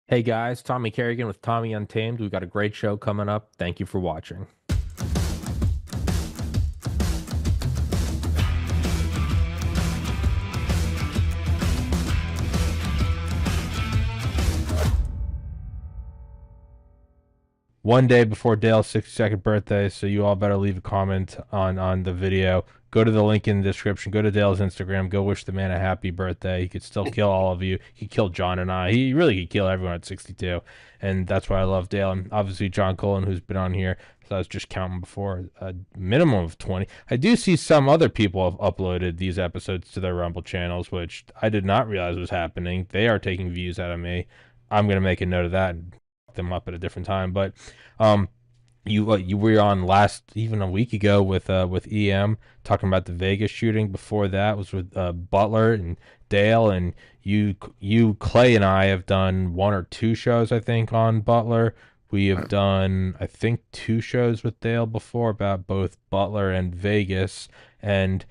Hey guys, Tommy Carrigan with Tommy Untamed. We've got a great show coming up. Thank you for watching. One day before Dale's 62nd birthday, so you all better leave a comment on the video. Go to the link in the description. Go to Dale's Instagram. Go wish the man a happy birthday. He could still kill all of you. He could kill John and I. He really could kill everyone at 62, and that's why I love Dale. And obviously John Cullen, who's been on here. So I was just counting before, a minimum of 20. I do see some other people have uploaded these episodes to their Rumble channels, which I did not realize was happening. They are taking views out of me. I'm gonna make a note of that and them up at a different time. But um, you were on last even a week ago with EM talking about the Vegas shooting. Before that was with Butler and Dale, and you Clay and I have done one or two shows I think on Butler. We have done I think two shows with Dale before about both Butler and Vegas. And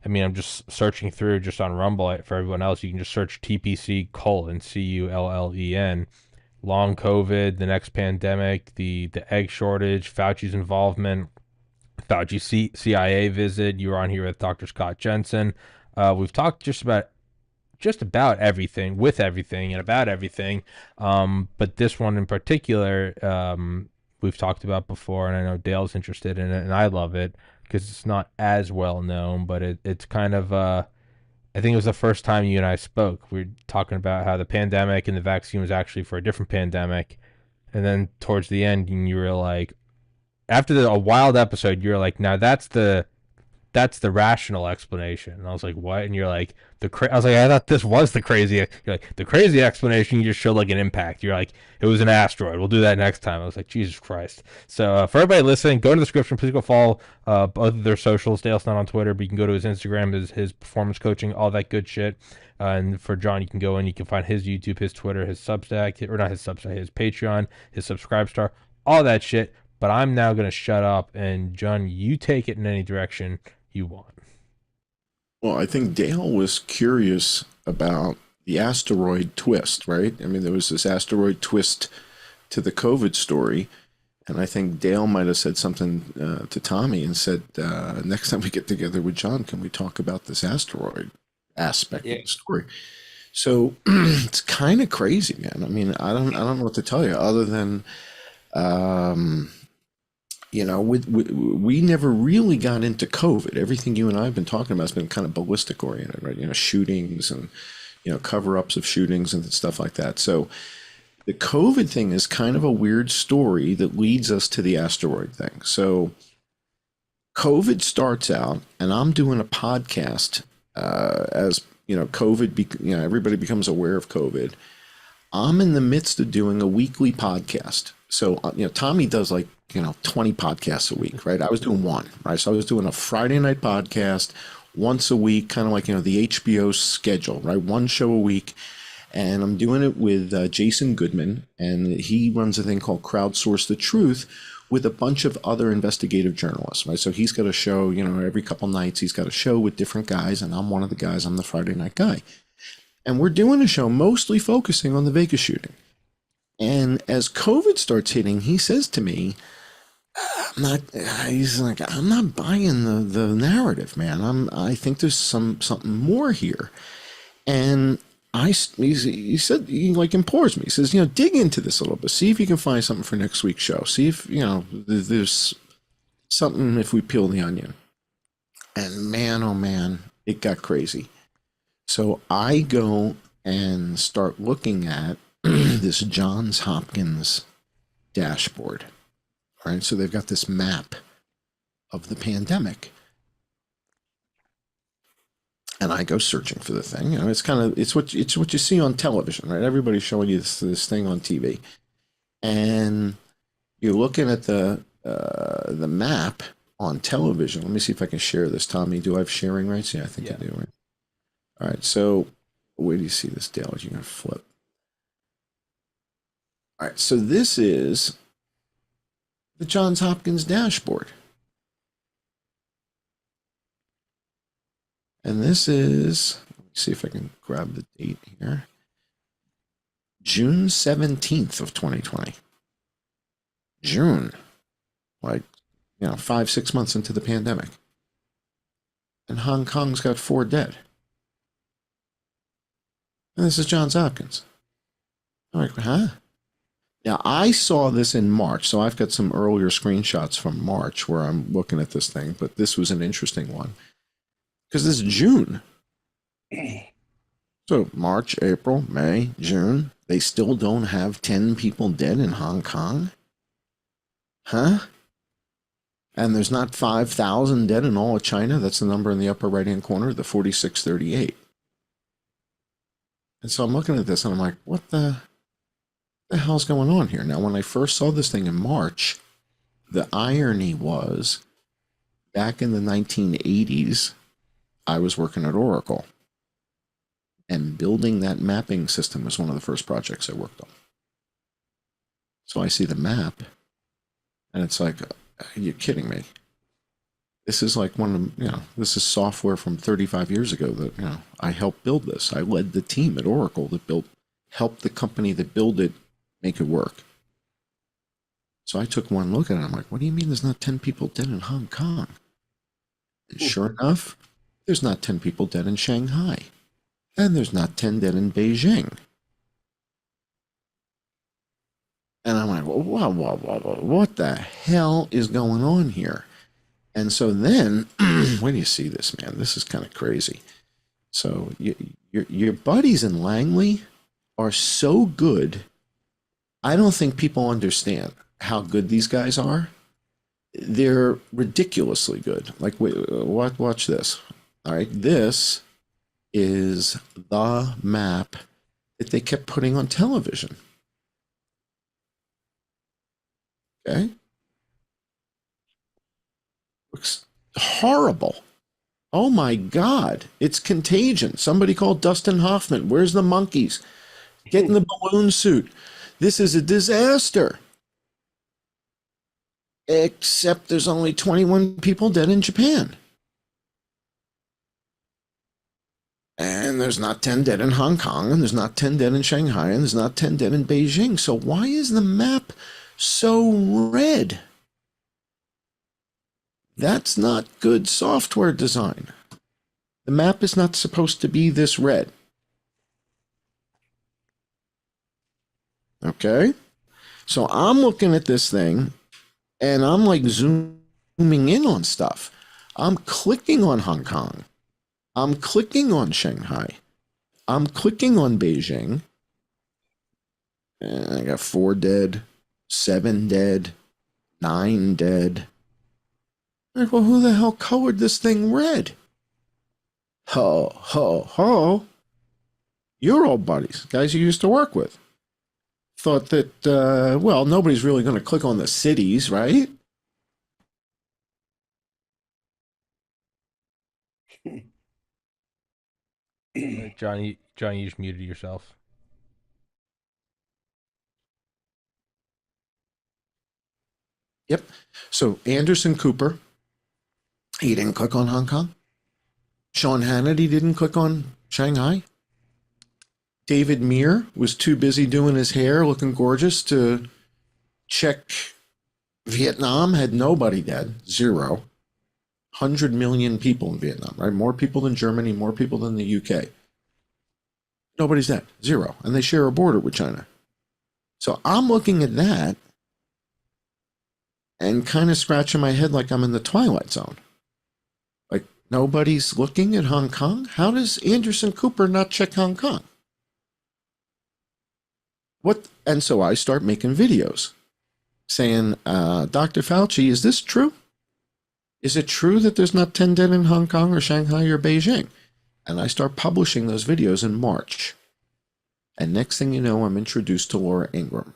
I mean, I'm just searching through just on Rumble for everyone else. You can just search TPC Cullen, Cullen, long COVID, the next pandemic, the egg shortage, Fauci's involvement, CIA visit. You were on here with Dr. Scott Jensen. We've talked just about everything, with everything, and about everything. But this one in particular, we've talked about before, and I know Dale's interested in it, and I love it because it's not as well known, but it's kind of I think it was the first time you and I spoke. We were talking about how the pandemic and the vaccine was actually for a different pandemic. And then towards the end, you were like, after a wild episode, you're like, now that's the rational explanation. And I was like, what? And you're like, I was like, I thought this was the crazy. You're like, the crazy explanation. You just showed like an impact. You're like, it was an asteroid. We'll do that next time. I was like, Jesus Christ. So for everybody listening, go to the description. Please go follow both of their socials. Dale's not on Twitter, but you can go to his Instagram, his performance coaching, all that good shit. And for John, you can go in, you can find his YouTube, his Twitter, his Substack, or not his Substack, his Patreon, his Subscribe Star, all that shit. But I'm now going to shut up, and John, you take it in any direction you want. Well, I think Dale was curious about the asteroid twist, right? I mean, there was this asteroid twist to the COVID story. And I think Dale might have said something to Tommy and said, next time we get together with John, can we talk about this asteroid aspect Yeah. of the story? So it's kind of crazy, man. I mean, I don't know what to tell you other than, um, we never really got into COVID. Everything you and I have been talking about has been kind of ballistic oriented, right? Shootings and, cover ups of shootings and stuff like that. So the COVID thing is kind of a weird story that leads us to the asteroid thing. So COVID starts out, and I'm doing a podcast as everybody becomes aware of COVID. I'm in the midst of doing a weekly podcast. So, Tommy does like, 20 podcasts a week, right? I was doing one, right? So I was doing a Friday night podcast once a week, kind of like, the HBO schedule, right? One show a week. And I'm doing it with Jason Goodman, and he runs a thing called Crowdsource the Truth with a bunch of other investigative journalists, right? So he's got a show, every couple nights he's got a show with different guys, and I'm one of the guys. I'm the Friday night guy. And we're doing a show mostly focusing on the Vegas shooting. And as COVID starts hitting, he says to me, he's like, I'm not buying the narrative, man. I think there's something more here. And he said, he like implores me. He says, dig into this a little bit. See if you can find something for next week's show. See if, there's something if we peel the onion. And man, oh man, it got crazy. So I go and start looking at this Johns Hopkins dashboard. Right? So they've got this map of the pandemic. And I go searching for the thing. It's what you see on television, right? Everybody's showing you this thing on TV, and you're looking at the map on television. Let me see if I can share this, Tommy. Do I have sharing rights? Yeah, I think I do. Right? All right. So where do you see this, Dale? You're gonna flip. All right. So this is the Johns Hopkins dashboard. And this is, let me see if I can grab the date here. June 17th of 2020. June, like, 5, 6 months into the pandemic. And Hong Kong's got 4 dead. And this is Johns Hopkins. I'm like, huh? Now, I saw this in March, so I've got some earlier screenshots from March where I'm looking at this thing, but this was an interesting one because this is June. So March, April, May, June, they still don't have 10 people dead in Hong Kong? Huh? And there's not 5,000 dead in all of China? That's the number in the upper right-hand corner, the 4638. And so I'm looking at this and I'm like, what the hell's going on here? Now, when I first saw this thing in March, the irony was back in the 1980s, I was working at Oracle. And building that mapping system was one of the first projects I worked on. So I see the map, and it's like, are you kidding me? This is like this is software from 35 years ago that, I helped build this. I led the team at Oracle that helped the company that built it make it work. So I took one look at it, and I'm like, what do you mean there's not 10 people dead in Hong Kong? And sure enough, there's not 10 people dead in Shanghai. And there's not 10 dead in Beijing. And I'm like, whoa, what the hell is going on here? And so then, when do you see this, man? This is kind of crazy. So your buddies in Langley are so good. I don't think people understand how good these guys are. They're ridiculously good. Like, wait, watch this. All right, this is the map that they kept putting on television. Okay? Looks horrible. Oh my God. It's Contagion. Somebody called Dustin Hoffman. Where's the monkeys? Get in the balloon suit. This is a disaster. Except there's only 21 people dead in Japan. And there's not 10 dead in Hong Kong, and there's not 10 dead in Shanghai, and there's not 10 dead in Beijing. So why is the map so red? That's not good software design. The map is not supposed to be this red. Okay? So I'm looking at this thing, and I'm like zooming in on stuff. I'm clicking on Hong Kong. I'm clicking on Shanghai. I'm clicking on Beijing. And I got 4 dead, 7 dead, 9 dead. I'm like, well, who the hell colored this thing red? Ho, ho, ho. Your old buddies, guys you used to work with, thought that, nobody's really going to click on the cities, right? Johnny, you just muted yourself. Yep. So Anderson Cooper, he didn't click on Hong Kong. Sean Hannity didn't click on Shanghai. David Muir was too busy doing his hair, looking gorgeous, to check Vietnam. Had nobody dead, 0. 100 million people in Vietnam, right? More people than Germany, more people than the UK. Nobody's dead, 0. And they share a border with China. So I'm looking at that and kind of scratching my head like I'm in the Twilight Zone. Like, nobody's looking at Hong Kong? How does Anderson Cooper not check Hong Kong? What? And so I start making videos saying, Dr. Fauci, is this true? Is it true that there's not 10 dead in Hong Kong or Shanghai or Beijing? And I start publishing those videos in March. And next thing you know, I'm introduced to Laura Ingraham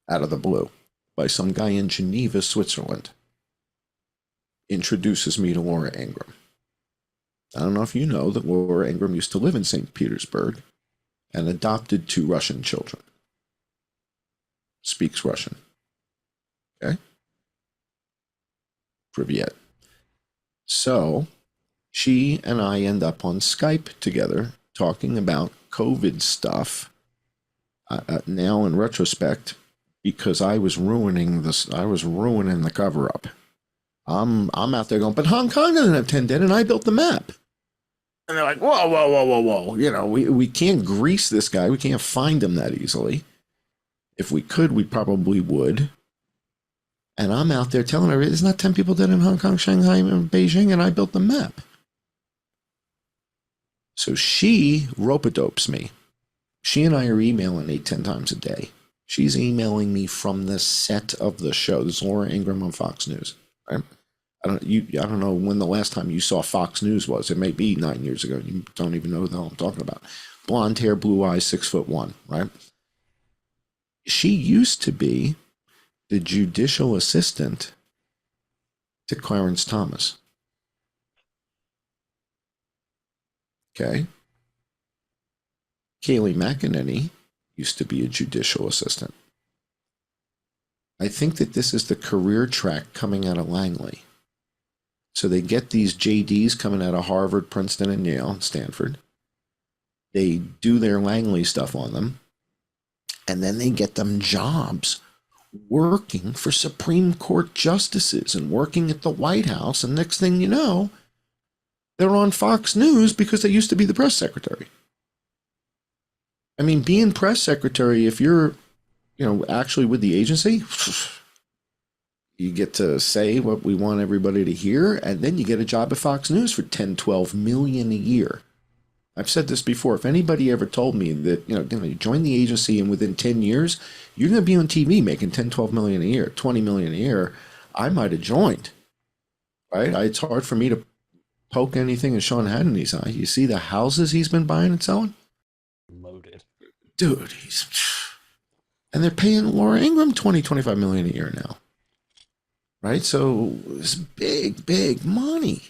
out of the blue by some guy in Geneva, Switzerland. Introduces me to Laura Ingraham. I don't know if you know that Laura Ingraham used to live in St. Petersburg and adopted 2 Russian children. Speaks Russian. Okay? Privyet. So she and I end up on Skype together talking about COVID stuff Now in retrospect, because I was ruining this, I was ruining the cover up. I'm out there going, but Hong Kong doesn't have 10 dead, and I built the map. And they're like, whoa, whoa, whoa, whoa, whoa. You know, we can't grease this guy. We can't find him that easily. If we could, we probably would. And I'm out there telling her, there's not 10 people dead in Hong Kong, Shanghai, and Beijing, and I built the map. So she rope-a-dopes me. She and I are emailing 8-10 times a day. She's emailing me from the set of the show. This is Laura Ingraham on Fox News. Right? I don't know when the last time you saw Fox News was. It may be 9 years ago. You don't even know what the hell I'm talking about. Blonde hair, blue eyes, 6'1", right? She used to be the judicial assistant to Clarence Thomas. Okay. Kayleigh McEnany used to be a judicial assistant. I think that this is the career track coming out of Langley. So they get these JDs coming out of Harvard, Princeton, and Yale, and Stanford. They do their Langley stuff on them. And then they get them jobs working for Supreme Court justices and working at the White House. And next thing you know, they're on Fox News because they used to be the press secretary. I mean, being press secretary, if you're, actually with the agency, you get to say what we want everybody to hear, and then you get a job at Fox News for 10, 12 million a year. I've said this before. If anybody ever told me that, you join the agency and within 10 years, you're going to be on TV making 10, 12 million a year, 20 million a year, I might have joined, right? It's hard for me to poke anything in Sean Hannity's eye. You see the houses he's been buying and selling? Loaded. Dude, and they're paying Laura Ingraham 20, 25 million a year now. Right? So it's big, big money.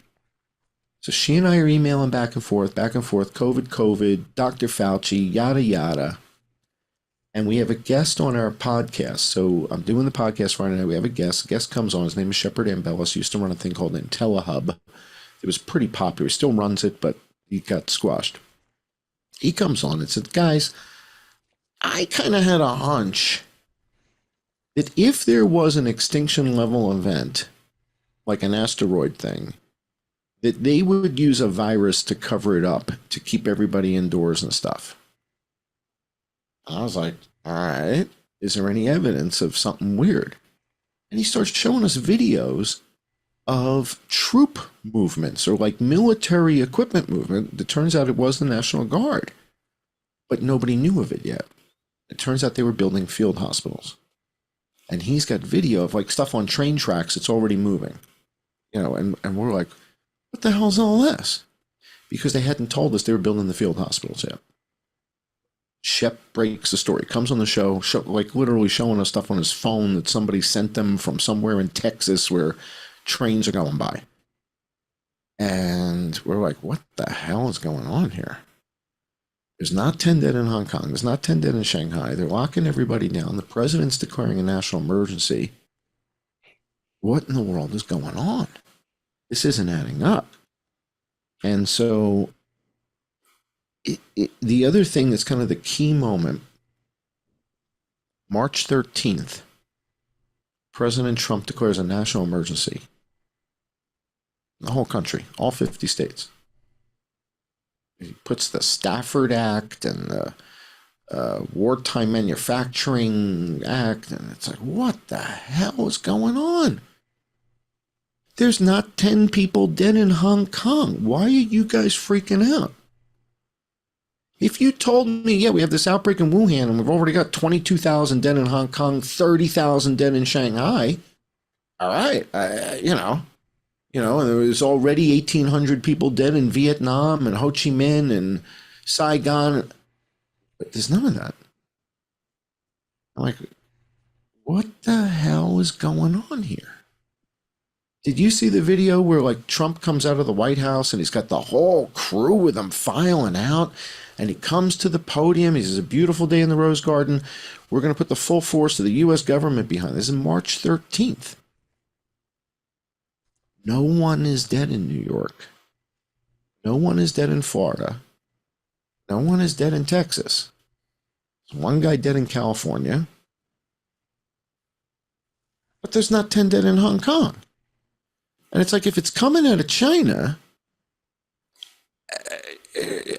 So she and I are emailing back and forth, COVID, Dr. Fauci, yada, yada. And we have a guest on our podcast. So I'm doing the podcast right now. We have a guest. Guest comes on. His name is Shepard Ambellis. Used to run a thing called IntelliHub. It was pretty popular. He still runs it, but he got squashed. He comes on and said, guys, I kind of had a hunch that if there was an extinction level event, like an asteroid thing, that they would use a virus to cover it up, to keep everybody indoors and stuff. I was like, all right, is there any evidence of something weird? And he starts showing us videos of troop movements or like military equipment movement. It turns out it was the National Guard, but nobody knew of it yet. It turns out they were building field hospitals. And he's got video of like stuff on train tracks that's already moving. And we're like, what the hell's all this? Because they hadn't told us they were building the field hospitals yet. Shep breaks the story, comes on the show, like literally showing us stuff on his phone that somebody sent them from somewhere in Texas where trains are going by. And we're like, what the hell is going on here? There's not 10 dead in Hong Kong. There's not 10 dead in Shanghai. They're locking everybody down. The president's declaring a national emergency. What in the world is going on? This isn't adding up. And so the other thing that's kind of the key moment, March 13th, President Trump declares a national emergency. The whole country, all 50 states. He puts the Stafford Act and the Wartime Manufacturing Act, and it's like, what the hell is going on? There's not 10 people dead in Hong Kong. Why are you guys freaking out? If you told me, yeah, we have this outbreak in Wuhan and we've already got 22,000 dead in Hong Kong, 30,000 dead in Shanghai, all right, and there was already 1,800 people dead in Vietnam and Ho Chi Minh and Saigon. But there's none of that. I'm like, what the hell is going on here? Did you see the video where like Trump comes out of the White House and he's got the whole crew with him filing out, and he comes to the podium. He says, a beautiful day in the Rose Garden. We're going to put the full force of the U.S. government behind this. Is March 13th. No one is dead in New York. No one is dead in Florida. No one is dead in Texas. There's one guy dead in California, but there's not 10 dead in Hong Kong. And it's like, if it's coming out of China,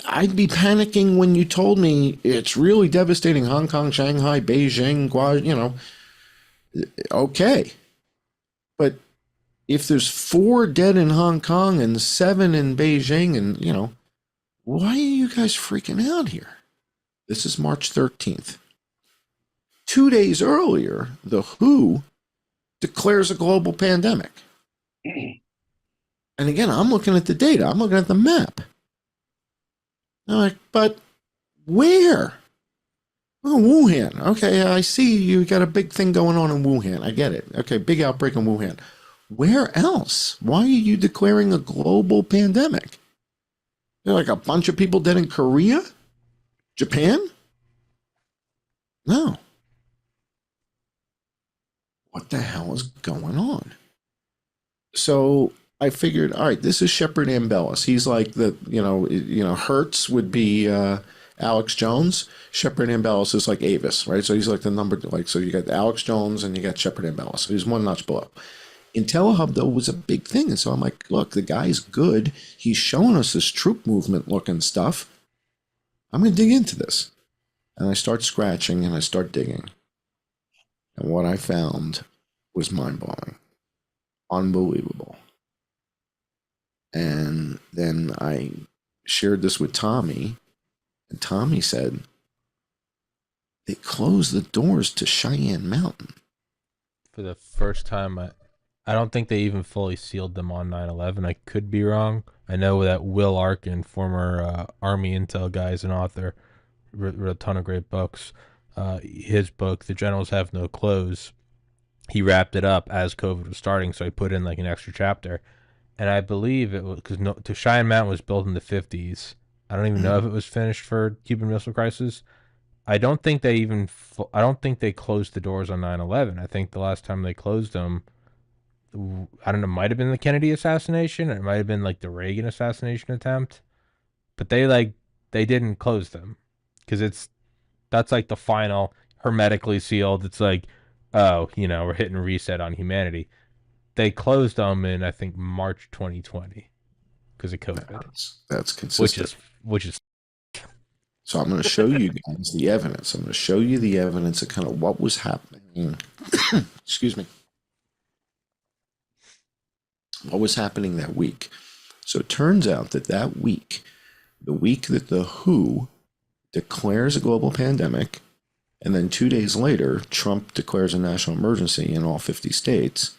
I'd be panicking when you told me it's really devastating Hong Kong, Shanghai, Beijing, okay. But if there's 4 dead in Hong Kong and 7 in Beijing, and, why are you guys freaking out here? This is March 13th. 2 days earlier, the WHO declares a global pandemic. And again, I'm looking at the data. I'm looking at the map. I'm like, but where? Oh, Wuhan. Okay, I see you got a big thing going on in Wuhan. I get it. Okay, big outbreak in Wuhan. Where else? Why are you declaring a global pandemic? There are like a bunch of people dead in Korea? Japan? No. What the hell is going on? So I figured, all right, this is Shepard Ambellis. He's like Hertz would be Alex Jones. Shepard Ambellis is like Avis, right? So he's like the number, so you got Alex Jones and you got Shepard Ambellis. So he's one notch below. IntelliHub, though, was a big thing. And so I'm like, look, the guy's good. He's showing us this troop movement looking stuff. I'm going to dig into this. And I start scratching and I start digging. And what I found was mind-blowing. Unbelievable. And then I shared this with Tommy, and Tommy said, they closed the doors to Cheyenne Mountain. For the first time, I don't think they even fully sealed them on 9/11. I could be wrong. I know that Will Arkin, former Army Intel guy, is an author, wrote a ton of great books. His book, The Generals Have No Clothes, he wrapped it up as COVID was starting, so he put in like an extra chapter. And I believe it was because Cheyenne Mountain was built in the 50s. I don't even know if it was finished for Cuban Missile Crisis. I don't think they closed the doors on 9/11. I think the last time they closed them, I don't know, might have been the Kennedy assassination, or it might have been like the Reagan assassination attempt. But they didn't close them because that's like the final hermetically sealed. It's like, oh, we're hitting reset on humanity. They closed them in, I think, March 2020 because of COVID. That's consistent. Which is. So I'm going to show you guys the evidence. I'm going to show you the evidence of kind of what was happening. Excuse me. What was happening that week? So it turns out that week, the week that the WHO declares a global pandemic, and then 2 days later, Trump declares a national emergency in all 50 states,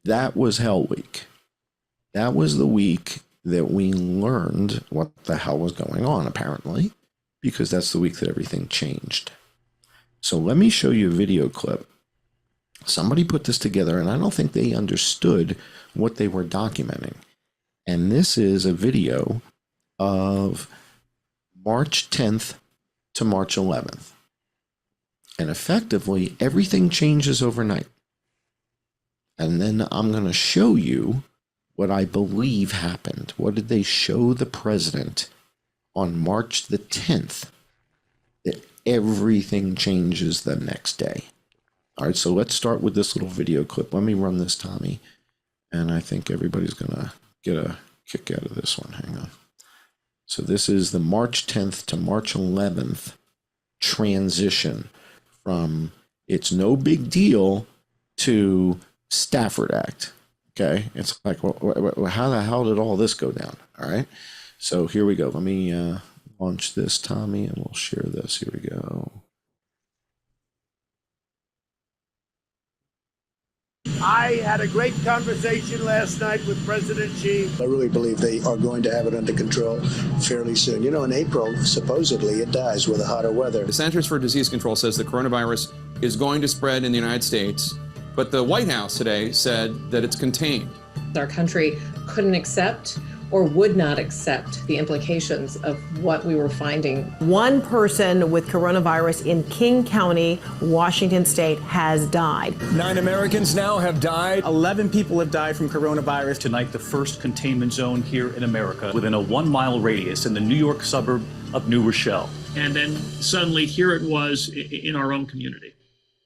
that was Hell Week. That was the week that we learned what the hell was going on, apparently, because that's the week that everything changed. So let me show you a video clip. Somebody put this together, and I don't think they understood what they were documenting. And this is a video of March 10th to March 11th. And effectively, everything changes overnight. And then I'm going to show you what I believe happened. What did they show the president on March the 10th? That everything changes the next day. All right, so let's start with this little video clip. Let me run this, Tommy. And I think everybody's going to get a kick out of this one. Hang on. So this is the March 10th to March 11th transition from it's no big deal to Stafford Act. Okay, it's like, well, how the hell did all this go down? All right, so here we go. Let me launch this, Tommy, and we'll share this. Here we go. I had a great conversation last night with President Xi. I really believe they are going to have it under control fairly soon. In April, supposedly, it dies with the hotter weather. The Centers for Disease Control says the coronavirus is going to spread in the United States, but the White House today said that it's contained. Our country couldn't accept or would not accept the implications of what we were finding. One person with coronavirus in King County, Washington State, has died. 9 Americans now have died. 11 people have died from coronavirus. Tonight, the first containment zone here in America within a 1-mile radius in the New York suburb of New Rochelle. And then suddenly here it was in our own community.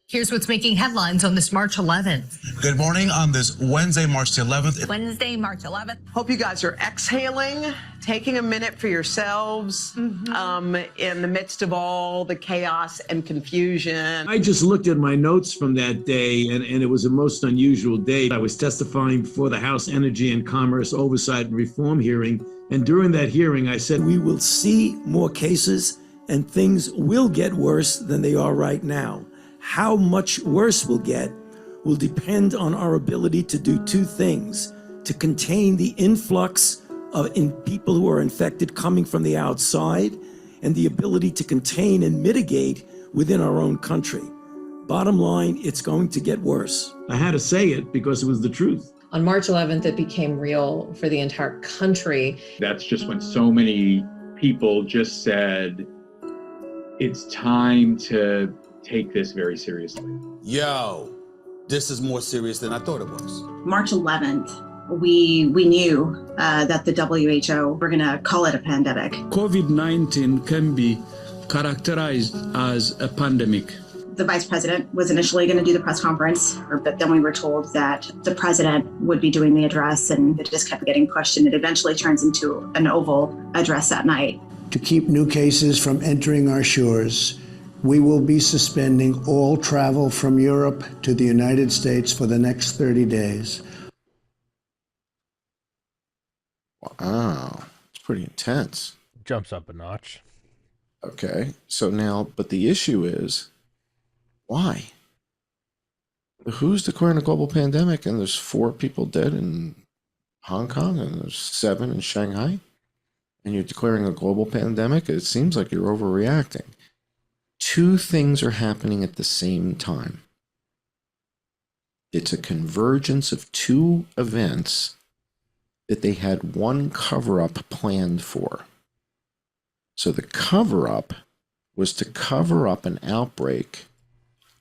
Here's what's making headlines on this March 11th. Good morning on this Wednesday, March 11th. Wednesday, March 11th. Hope you guys are exhaling, taking a minute for yourselves in the midst of all the chaos and confusion. I just looked at my notes from that day, and it was a most unusual day. I was testifying before the House Energy and Commerce Oversight and Reform hearing, and during that hearing, I said, we will see more cases, and things will get worse than they are right now. How much worse we'll get will depend on our ability to do two things: to contain the influx in people who are infected coming from the outside, and the ability to contain and mitigate within our own country. Bottom line, it's going to get worse. I had to say it because it was the truth. On March 11th, it became real for the entire country. That's just when so many people just said, it's time to take this very seriously. Yo, this is more serious than I thought it was. March 11th, we knew that the WHO were going to call it a pandemic. COVID-19 can be characterized as a pandemic. The vice president was initially going to do the press conference, but then we were told that the president would be doing the address, and it just kept getting pushed, and it eventually turns into an Oval address that night. To keep new cases from entering our shores, we will be suspending all travel from Europe to the United States for the next 30 days. Wow, it's pretty intense. Jumps up a notch. Okay, so now, but the issue is, why? Who's declaring a global pandemic and there's 4 people dead in Hong Kong and there's 7 in Shanghai? And you're declaring a global pandemic? It seems like you're overreacting. 2 things are happening at the same time. It's a convergence of 2 events that they had one cover-up planned for. So the cover-up was to cover up an outbreak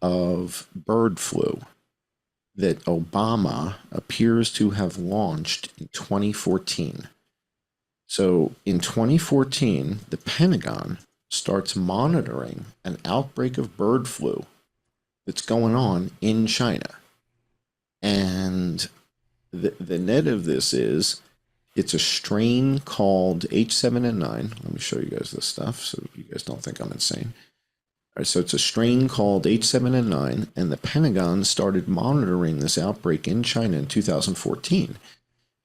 of bird flu that Obama appears to have launched in 2014. So in 2014, the Pentagon starts monitoring an outbreak of bird flu that's going on in China. And the net of this is, it's a strain called H7N9. Let me show you guys this stuff so you guys don't think I'm insane. All right, so it's a strain called H7N9, and the Pentagon started monitoring this outbreak in China in 2014.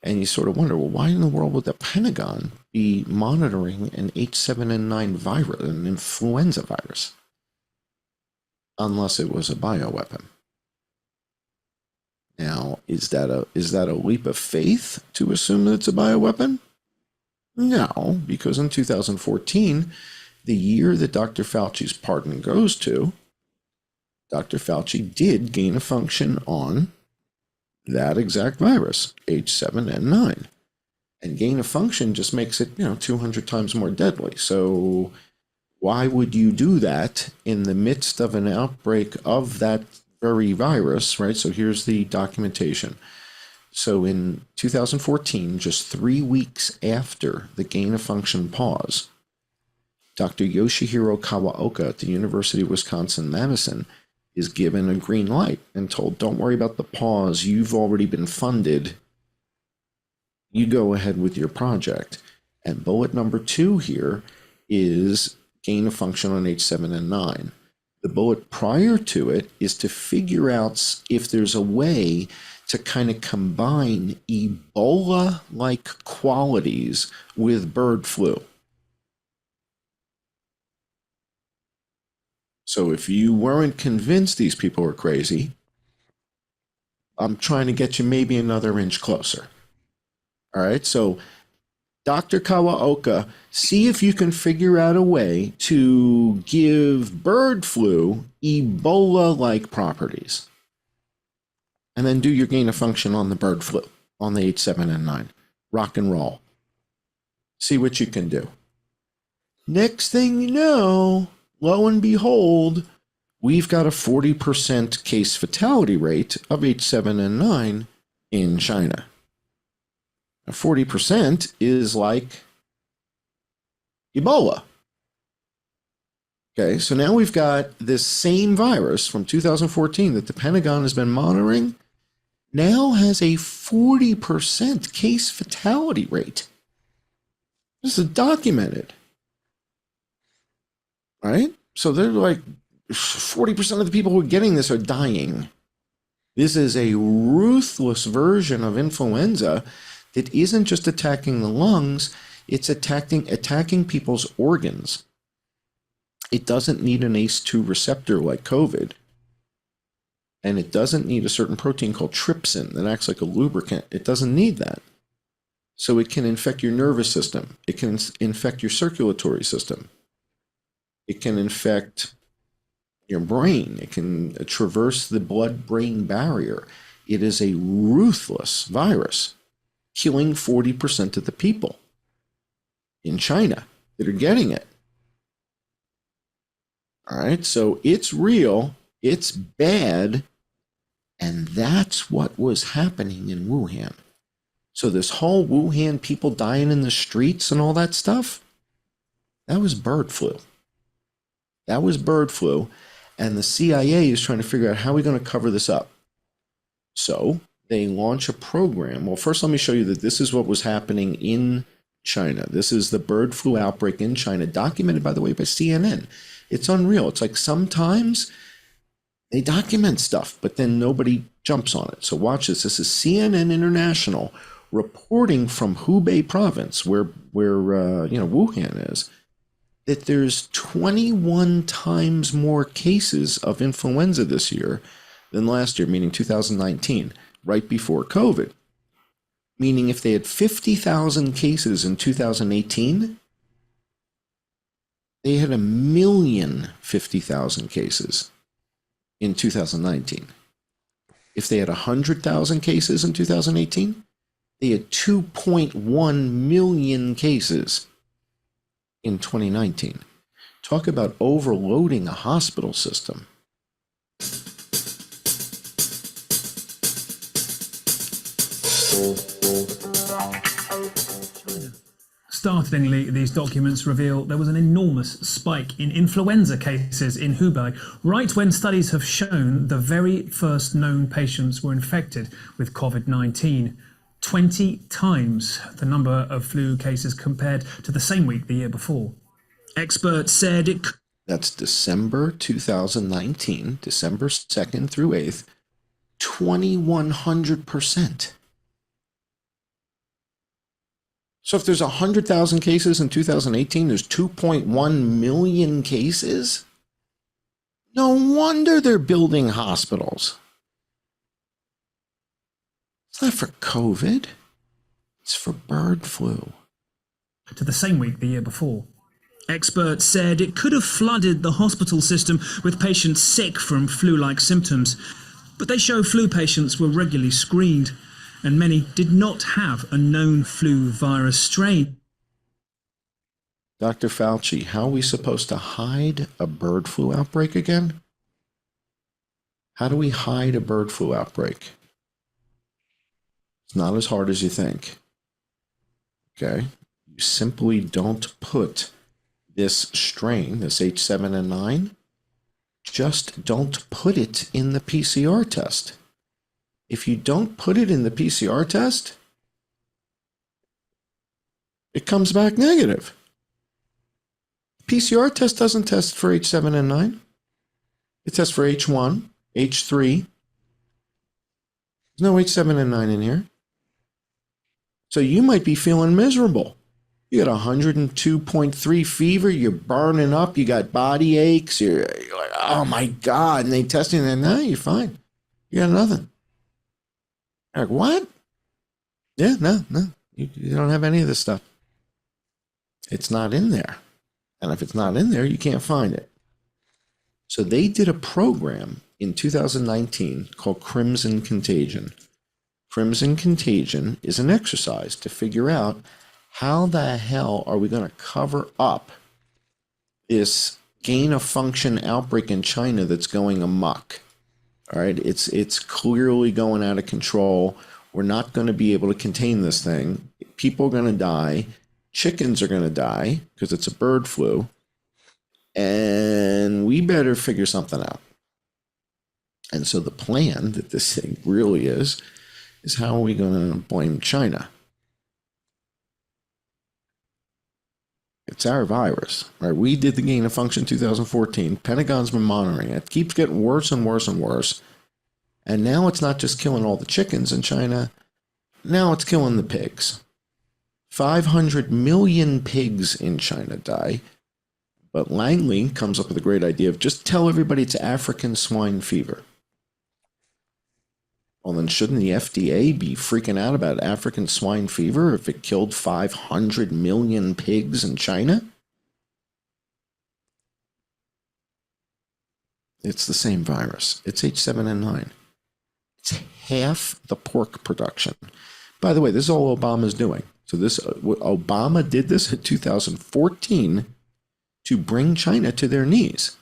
And you sort of wonder, well, why in the world would the Pentagon be monitoring an H7N9 virus, an influenza virus? Unless it was a bioweapon. Now, is that a leap of faith to assume that it's a bioweapon? No, because in 2014, the year that Dr. Fauci's pardon goes to, Dr. Fauci did gain a function on that exact virus, H7N9. And gain of function just makes it, 200 times more deadly. So why would you do that in the midst of an outbreak of that very virus, right? So here's the documentation. So in 2014, just 3 weeks after the gain of function pause, Dr. Yoshihiro Kawaoka at the University of Wisconsin-Madison is given a green light and told, don't worry about the pause, you've already been funded, you go ahead with your project. And bullet number 2 here is gain of function on H7N9. The bullet prior to it is to figure out if there's a way to kind of combine Ebola-like qualities with bird flu. So if you weren't convinced these people were crazy, I'm trying to get you maybe another inch closer. All right, so Dr. Kawaoka, see if you can figure out a way to give bird flu Ebola-like properties. And then do your gain of function on the bird flu, on the H7N9. Rock and roll. See what you can do. Next thing you know, lo and behold, we've got a 40% case fatality rate of H7N9 in China. 40% is like Ebola. Okay, so now we've got this same virus from 2014 that the Pentagon has been monitoring, now has a 40% case fatality rate. This is documented, right? So they're like 40% of the people who are getting this are dying. This is a ruthless version of influenza that isn't just attacking the lungs, it's attacking people's organs. It doesn't need an ACE2 receptor like COVID. And it doesn't need a certain protein called trypsin that acts like a lubricant. It doesn't need that. So it can infect your nervous system. It can infect your circulatory system. It can infect your brain. It can traverse the blood-brain barrier. It is a ruthless virus, killing 40% of the people in China that are getting it. All right, so it's real, it's bad, and that's what was happening in Wuhan. So this whole Wuhan people dying in the streets and all that stuff, that was bird flu. That was bird flu, and the CIA is trying to figure out how we're going to cover this up. So they launch a program. Well, first let me show you that this is what was happening in China. This is the bird flu outbreak in China, documented, by the way, by CNN. It's unreal. It's like sometimes they document stuff, but then nobody jumps on it. So watch this. This is CNN International reporting from Hubei province, where Wuhan is, that there's 21 times more cases of influenza this year than last year, meaning 2019, right before COVID. Meaning if they had 50,000 cases in 2018, they had 1,050,000 cases in 2019. If they had 100,000 cases in 2018, they had 2.1 million cases in 2019. Talk about overloading a hospital system. Startlingly, these documents reveal there was an enormous spike in influenza cases in Hubei, right when studies have shown the very first known patients were infected with COVID-19. 20 times the number of flu cases compared to the same week the year before. Experts said it... That's December 2019, December 2nd through 8th, 2,100%. So if there's 100,000 cases in 2018, there's 2.1 million cases? No wonder they're building hospitals. It's not for COVID. It's for bird flu. To the same week the year before. Experts said it could have flooded the hospital system with patients sick from flu-like symptoms. But they show flu patients were regularly screened, and many did not have a known flu virus strain. Dr. Fauci, how are we supposed to hide a bird flu outbreak again? How do we hide a bird flu outbreak? It's not as hard as you think. Okay? You simply don't put this strain, this H7N9, just don't put it in the PCR test. If you don't put it in the PCR test, it comes back negative. PCR test doesn't test for H7N9. It tests for H1, H3. There's no H7N9 in here. So you might be feeling miserable. You got 102.3 fever, you're burning up, you got body aches, you're like, oh my God. And they test you and they're, no, you're fine. You got nothing. You're like, what? Yeah, no. You don't have any of this stuff. It's not in there. And if it's not in there, you can't find it. So they did a program in 2019 called Crimson Contagion. Crimson Contagion is an exercise to figure out how the hell are we going to cover up this gain-of-function outbreak in China that's going amok. All right, it's clearly going out of control. We're not going to be able to contain this thing. People are going to die. Chickens are going to die because it's a bird flu. and we better figure something out. And so the plan that this thing really is how are we going to blame China? It's our virus, right? We did the gain of function 2014. Pentagon's been monitoring it. It keeps getting worse and worse and worse. And now it's not just killing all the chickens in China. Now it's killing the pigs. 500 million pigs in China die. But Langley comes up with a great idea of just tell everybody it's African swine fever. Well, then shouldn't the FDA be freaking out about African swine fever if it killed 500 million pigs in China? It's the same virus. It's H7N9. It's half the pork production. By the way, this is all Obama's doing. So Obama did this in 2014 to bring China to their knees.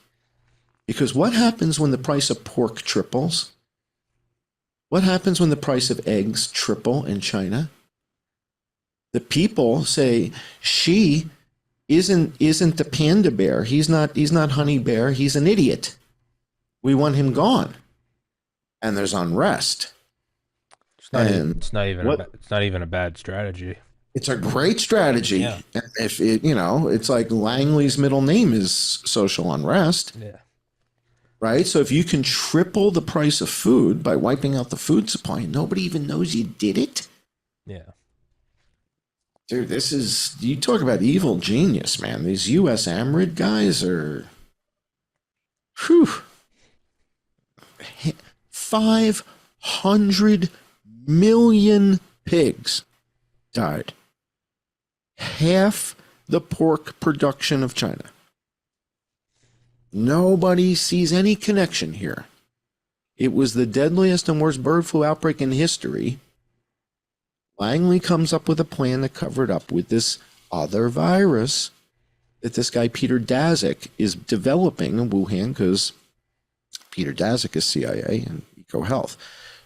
Because what happens when the price of pork triples? What happens when the price of eggs triple in China? The people say, she isn't the panda bear. He's not Honey Bear. He's an idiot. We want him gone. And there's unrest. It's not even a bad strategy. It's a great strategy. Yeah. If it, it's like Langley's middle name is social unrest. Yeah. Right? So if you can triple the price of food by wiping out the food supply, nobody even knows you did it. Yeah. Dude, you talk about evil genius, man. These U.S. AMRID guys are, 500 million pigs died. Half the pork production of China. Nobody sees any connection here. It was the deadliest and worst bird flu outbreak in history. Langley comes up with a plan to cover it up with this other virus that this guy Peter Daszak is developing in Wuhan, because Peter Daszak is CIA and EcoHealth.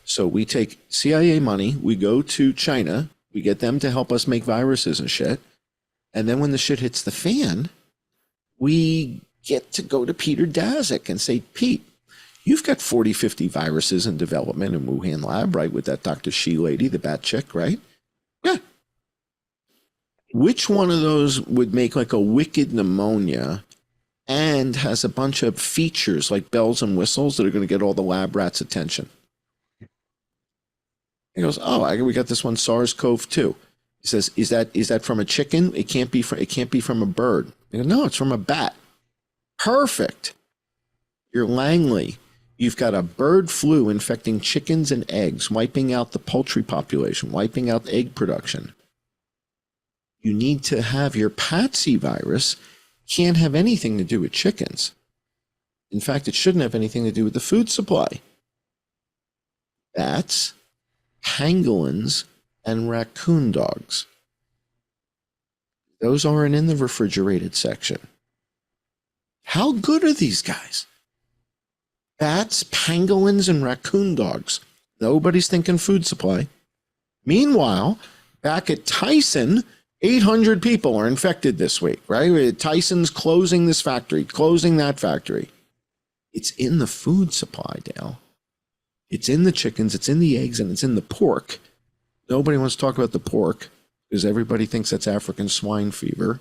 So we take CIA money, we go to China, we get them to help us make viruses and shit. And then when the shit hits the fan, we get to go to Peter Daszak and say, Pete, you've got 40, 50 viruses in development in Wuhan lab, right? With that Dr. Shi lady, the bat chick, right? Yeah. Which one of those would make like a wicked pneumonia and has a bunch of features like bells and whistles that are going to get all the lab rats' attention? He goes, we got this one, SARS-CoV-2. He says, is that from a chicken? It can't be from a bird. He goes, no, it's from a bat. Perfect. You're Langley. You've got a bird flu infecting chickens and eggs, wiping out the poultry population, wiping out egg production. You need to have your Patsy virus, can't have anything to do with chickens. In fact, it shouldn't have anything to do with the food supply. Bats, pangolins, and raccoon dogs. Those aren't in the refrigerated section. How good are these guys? Bats, pangolins, and raccoon dogs. Nobody's thinking food supply. Meanwhile, back at Tyson, 800 people are infected this week, right? Tyson's closing this factory, closing that factory. It's in the food supply, Dale. It's in the chickens, it's in the eggs, and it's in the pork. Nobody wants to talk about the pork because everybody thinks that's African swine fever.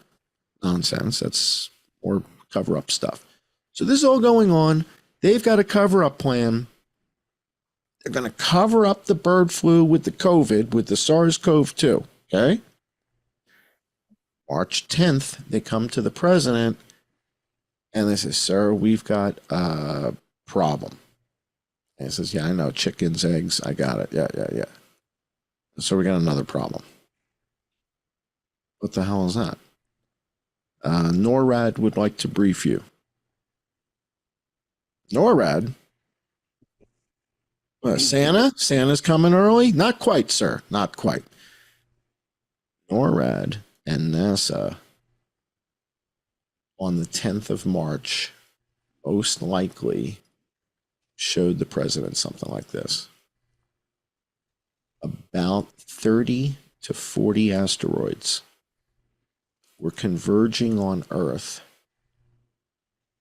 Nonsense. That's more cover-up stuff. So this is all going on. They've got a cover-up plan. They're going to cover up the bird flu with the COVID, with the SARS-CoV-2, okay? March 10th, they come to the president and they say, sir, we've got a problem. And he says, yeah, I know, chickens, eggs, I got it. Yeah. So we got another problem. What the hell is that? NORAD would like to brief you. NORAD? Santa? Santa's coming early? Not quite, sir. Not quite. NORAD and NASA on the 10th of March most likely showed the president something like this. About 30 to 40 asteroids were converging on Earth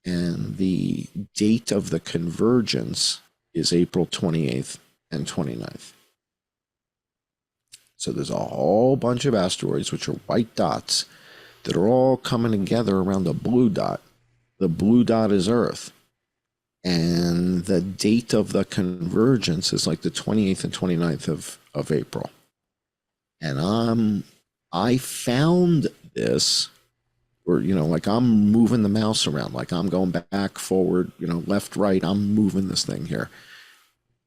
And the date of the convergence is April 28th and 29th. So there's a whole bunch of asteroids, which are white dots, that are all coming together around a blue dot. The blue dot is Earth. And the date of the convergence is like the 28th and 29th of April. And I found this, or, like I'm moving the mouse around, like I'm going back, forward, left, right, I'm moving this thing here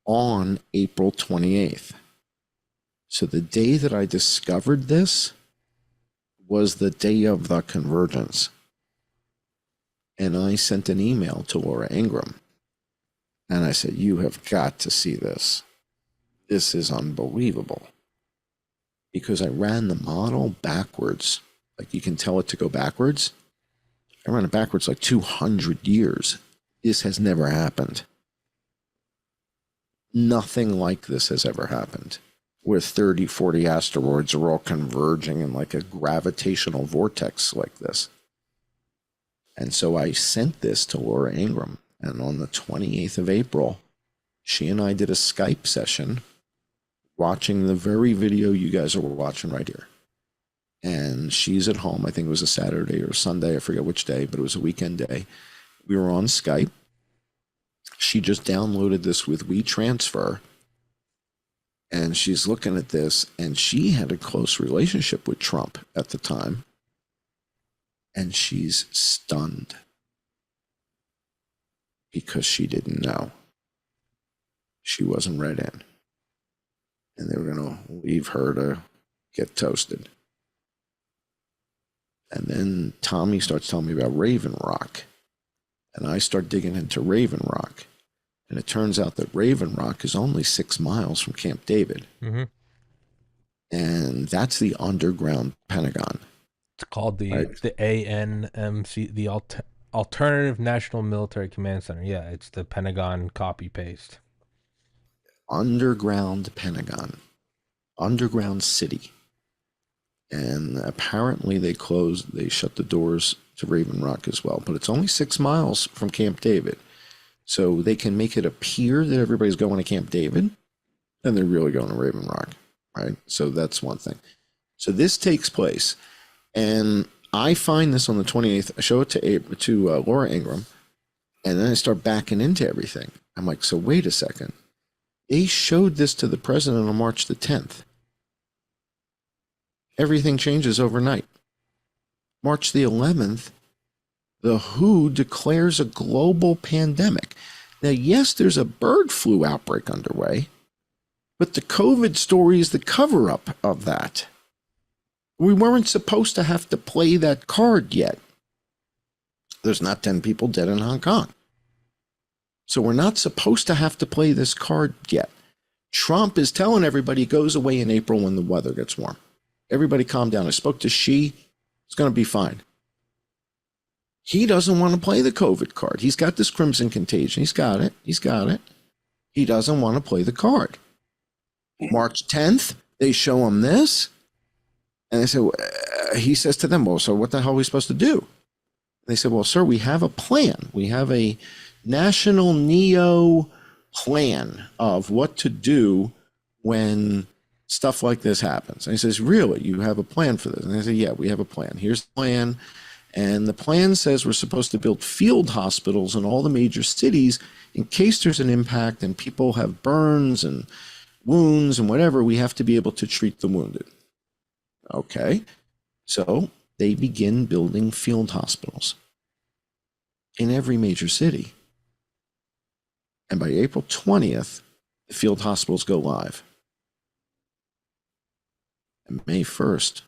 on April 28th. So the day that I discovered this was the day of the convergence. And I sent an email to Laura Ingraham. And I said, you have got to see this. This is unbelievable. Because I ran the model backwards. Like you can tell it to go backwards. I ran it backwards like 200 years. This has never happened. Nothing like this has ever happened, where 30, 40 asteroids are all converging in like a gravitational vortex like this. And so I sent this to Laura Ingraham, and on the 28th of April, she and I did a Skype session watching the very video you guys are watching right here. And she's at home. I think it was a Saturday or Sunday. I forget which day, but it was a weekend day. We were on Skype. She just downloaded this with WeTransfer. And she's looking at this, and she had a close relationship with Trump at the time. And she's stunned because she didn't know. She wasn't read in. And they were going to leave her to get toasted. And then Tommy starts telling me about Raven Rock. And I start digging into Raven Rock. And it turns out that Raven Rock is only 6 miles from Camp David. Mm-hmm. And that's the underground Pentagon. It's called the ANMC, the Alternative National Military Command Center. Yeah, it's the Pentagon copy-paste. Underground Pentagon. Underground city. And apparently they shut the doors to Raven Rock as well. But it's only 6 miles from Camp David. So they can make it appear that everybody's going to Camp David, and they're really going to Raven Rock, right? So that's one thing. So this takes place, and I find this on the 28th. I show it to Laura Ingraham, and then I start backing into everything. I'm like, so wait a second. They showed this to the president on March the 10th. Everything changes overnight. March the 11th, the WHO declares a global pandemic. Now, yes, there's a bird flu outbreak underway, but the COVID story is the cover-up of that. We weren't supposed to have to play that card yet. There's not 10 people dead in Hong Kong. So we're not supposed to have to play this card yet. Trump is telling everybody it goes away in April when the weather gets warm. Everybody calm down. I spoke to Xi. It's going to be fine. He doesn't want to play the COVID card. He's got this crimson contagion. He's got it. He doesn't want to play the card. March 10th, they show him this. And they say, he says to them, well, so what the hell are we supposed to do? And they said, well, sir, we have a plan. We have a national neo plan of what to do when stuff like this happens. And he says, really, you have a plan for this? And they say, yeah, we have a plan. Here's the plan. And the plan says we're supposed to build field hospitals in all the major cities in case there's an impact and people have burns and wounds and whatever. We have to be able to treat the wounded. Okay. So they begin building field hospitals in every major city. And by April 20th, the field hospitals go live. And May 1st,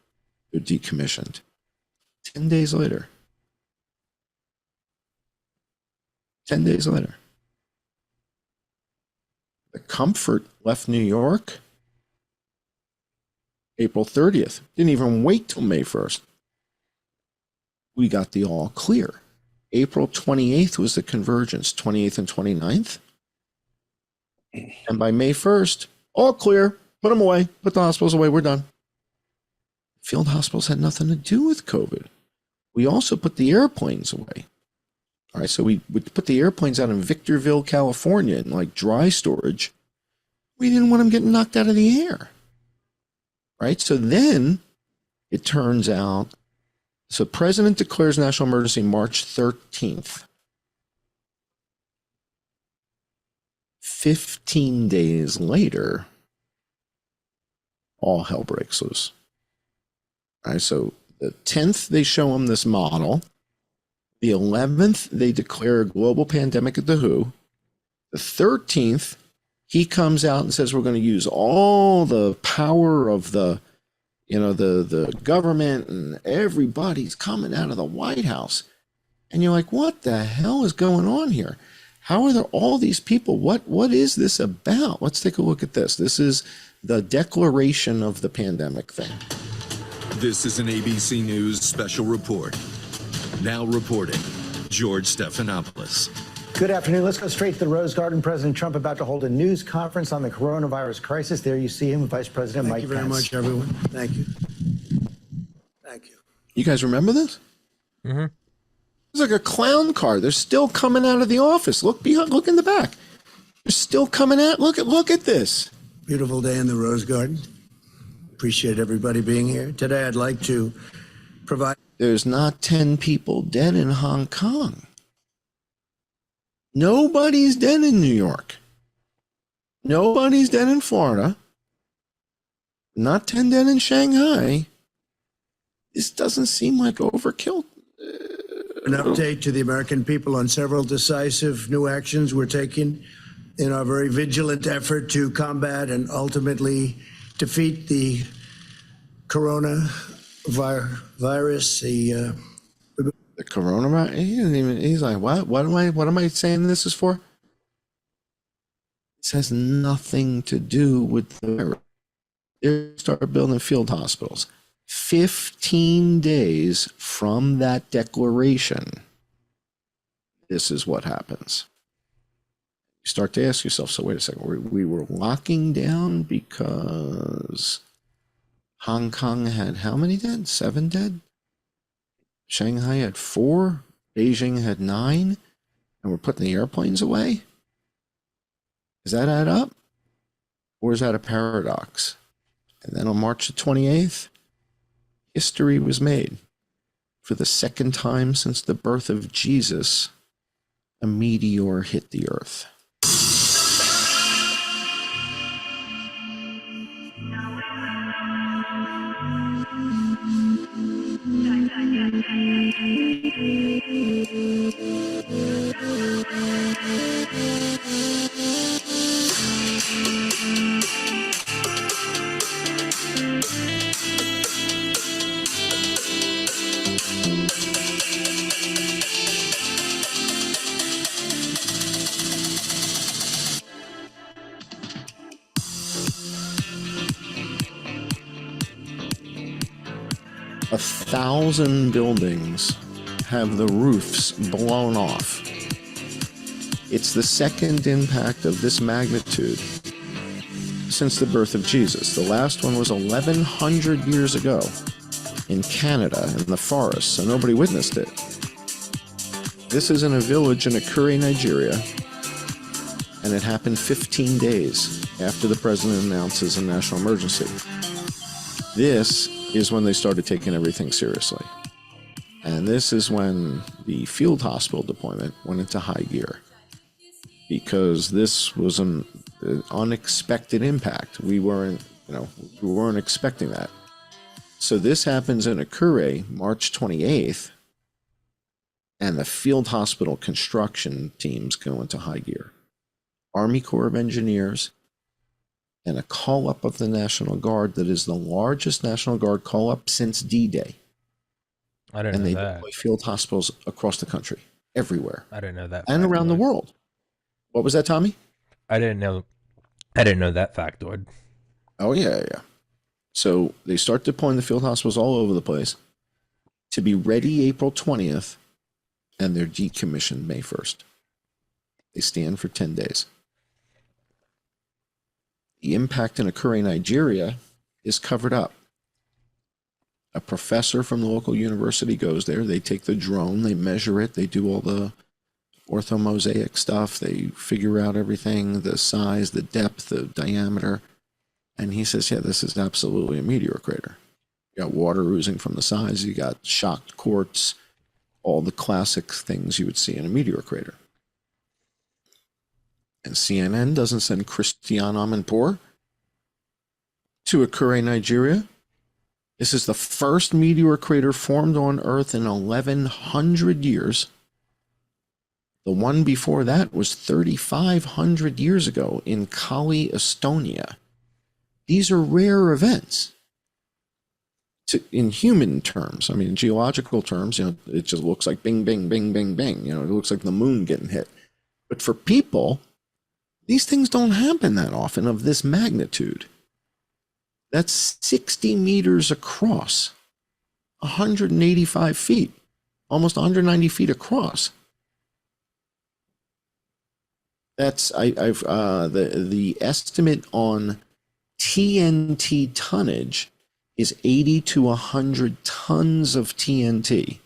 they're decommissioned. 10 days later. 10 days later. The Comfort left New York April 30th. Didn't even wait till May 1st. We got the all clear. April 28th was the convergence, 28th and 29th. And by May 1st, all clear. Put them away. Put the hospitals away. We're done. Field hospitals had nothing to do with COVID. We also put the airplanes away. All right, so we would put the airplanes out in Victorville, California, in like dry storage. We didn't want them getting knocked out of the air. Right? So then it turns out, so President declares national emergency March 13th. 15 days later, all hell breaks loose. All right, so the 10th, they show him this model. The 11th, they declare a global pandemic at the WHO. The 13th, he comes out and says we're going to use all the power of the government, and everybody's coming out of the White House. And you're like, what the hell is going on here? How are there all these people? What is this about? Let's take a look at this. This is the declaration of the pandemic thing. This is an ABC News special report. Now reporting, George Stephanopoulos. Good afternoon. Let's go straight to the Rose Garden. President Trump about to hold a news conference on the coronavirus crisis. There you see him with Vice President Mike Pence. Thank you very much, everyone. Thank you. Thank you. You guys remember this? Mm-hmm. It's like a clown car. They're still coming out of the office. Look behind. Look in the back. They're still coming out. Look at this. Beautiful day in the Rose Garden. Appreciate everybody being here. Today I'd like to provide... There's not 10 people dead in Hong Kong. Nobody's dead in New York. Nobody's dead in Florida. Not 10 dead in Shanghai. This doesn't seem like overkill. An update to the American people on several decisive new actions we're taking in our very vigilant effort to combat and ultimately defeat the coronavirus. The coronavirus. He's like, what? What am I saying this is for? This has nothing to do with the virus. They start building field hospitals. 15 days from that declaration, this is what happens. You start to ask yourself, so wait a second, we were locking down because Hong Kong had how many dead? 7 dead? Shanghai had 4, Beijing had 9, and we're putting the airplanes away? Does that add up? Or is that a paradox? And then on March the 28th, history was made. For the second time since the birth of Jesus, a meteor hit the earth. A 1,000 buildings have the roofs blown off. It's the second impact of this magnitude since the birth of Jesus. The last one was 1,100 years ago in Canada in the forest, so nobody witnessed it. This is in a village in Akure, Nigeria, and it happened 15 days after the president announces a national emergency. This is when they started taking everything seriously. And this is when the field hospital deployment went into high gear, because this was an unexpected impact. We weren't expecting that. So this happens in Akure, March 28th, and the field hospital construction teams go into high gear. Army Corps of Engineers, and a call-up of the National Guard that is the largest National Guard call-up since D-Day. I didn't know that. And they deploy field hospitals across the country, everywhere. I didn't know that. And around the world. What was that, Tommy? I didn't know that factoid. Oh, yeah. So they start deploying the field hospitals all over the place to be ready April 20th, and they're decommissioned May 1st. They stand for 10 days. The impact in Akure, Nigeria is covered up. A professor from the local university goes there. They take the drone, they measure it, they do all the orthomosaic stuff. They figure out everything, the size, the depth, the diameter. And he says, yeah, this is absolutely a meteor crater. You got water oozing from the sides. You got shocked quartz, all the classic things you would see in a meteor crater. And CNN doesn't send Christiane Amanpour to Akure, Nigeria. This is the first meteor crater formed on Earth in 1,100 years. The one before that was 3,500 years ago in Kali, Estonia. These are rare events. In human terms, I mean, in geological terms, it just looks like bing, bing, bing, bing, bing. It looks like the moon getting hit. But for people, these things don't happen that often of this magnitude. That's 60 meters across, 185 feet, almost 190 feet across. That's the estimate on TNT tonnage is 80 to 100 tons of TNT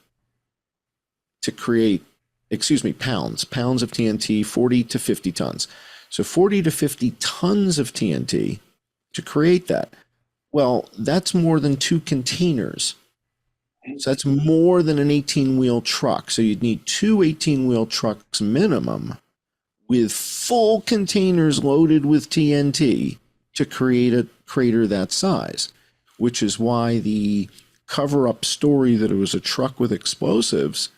to create, pounds of TNT, 40 to 50 tons. So 40 to 50 tons of TNT to create that. Well, that's more than 2 containers. So that's more than an 18-wheel truck. So you'd need 2 18-wheel trucks minimum with full containers loaded with TNT to create a crater that size, which is why the cover-up story that it was a truck with explosives,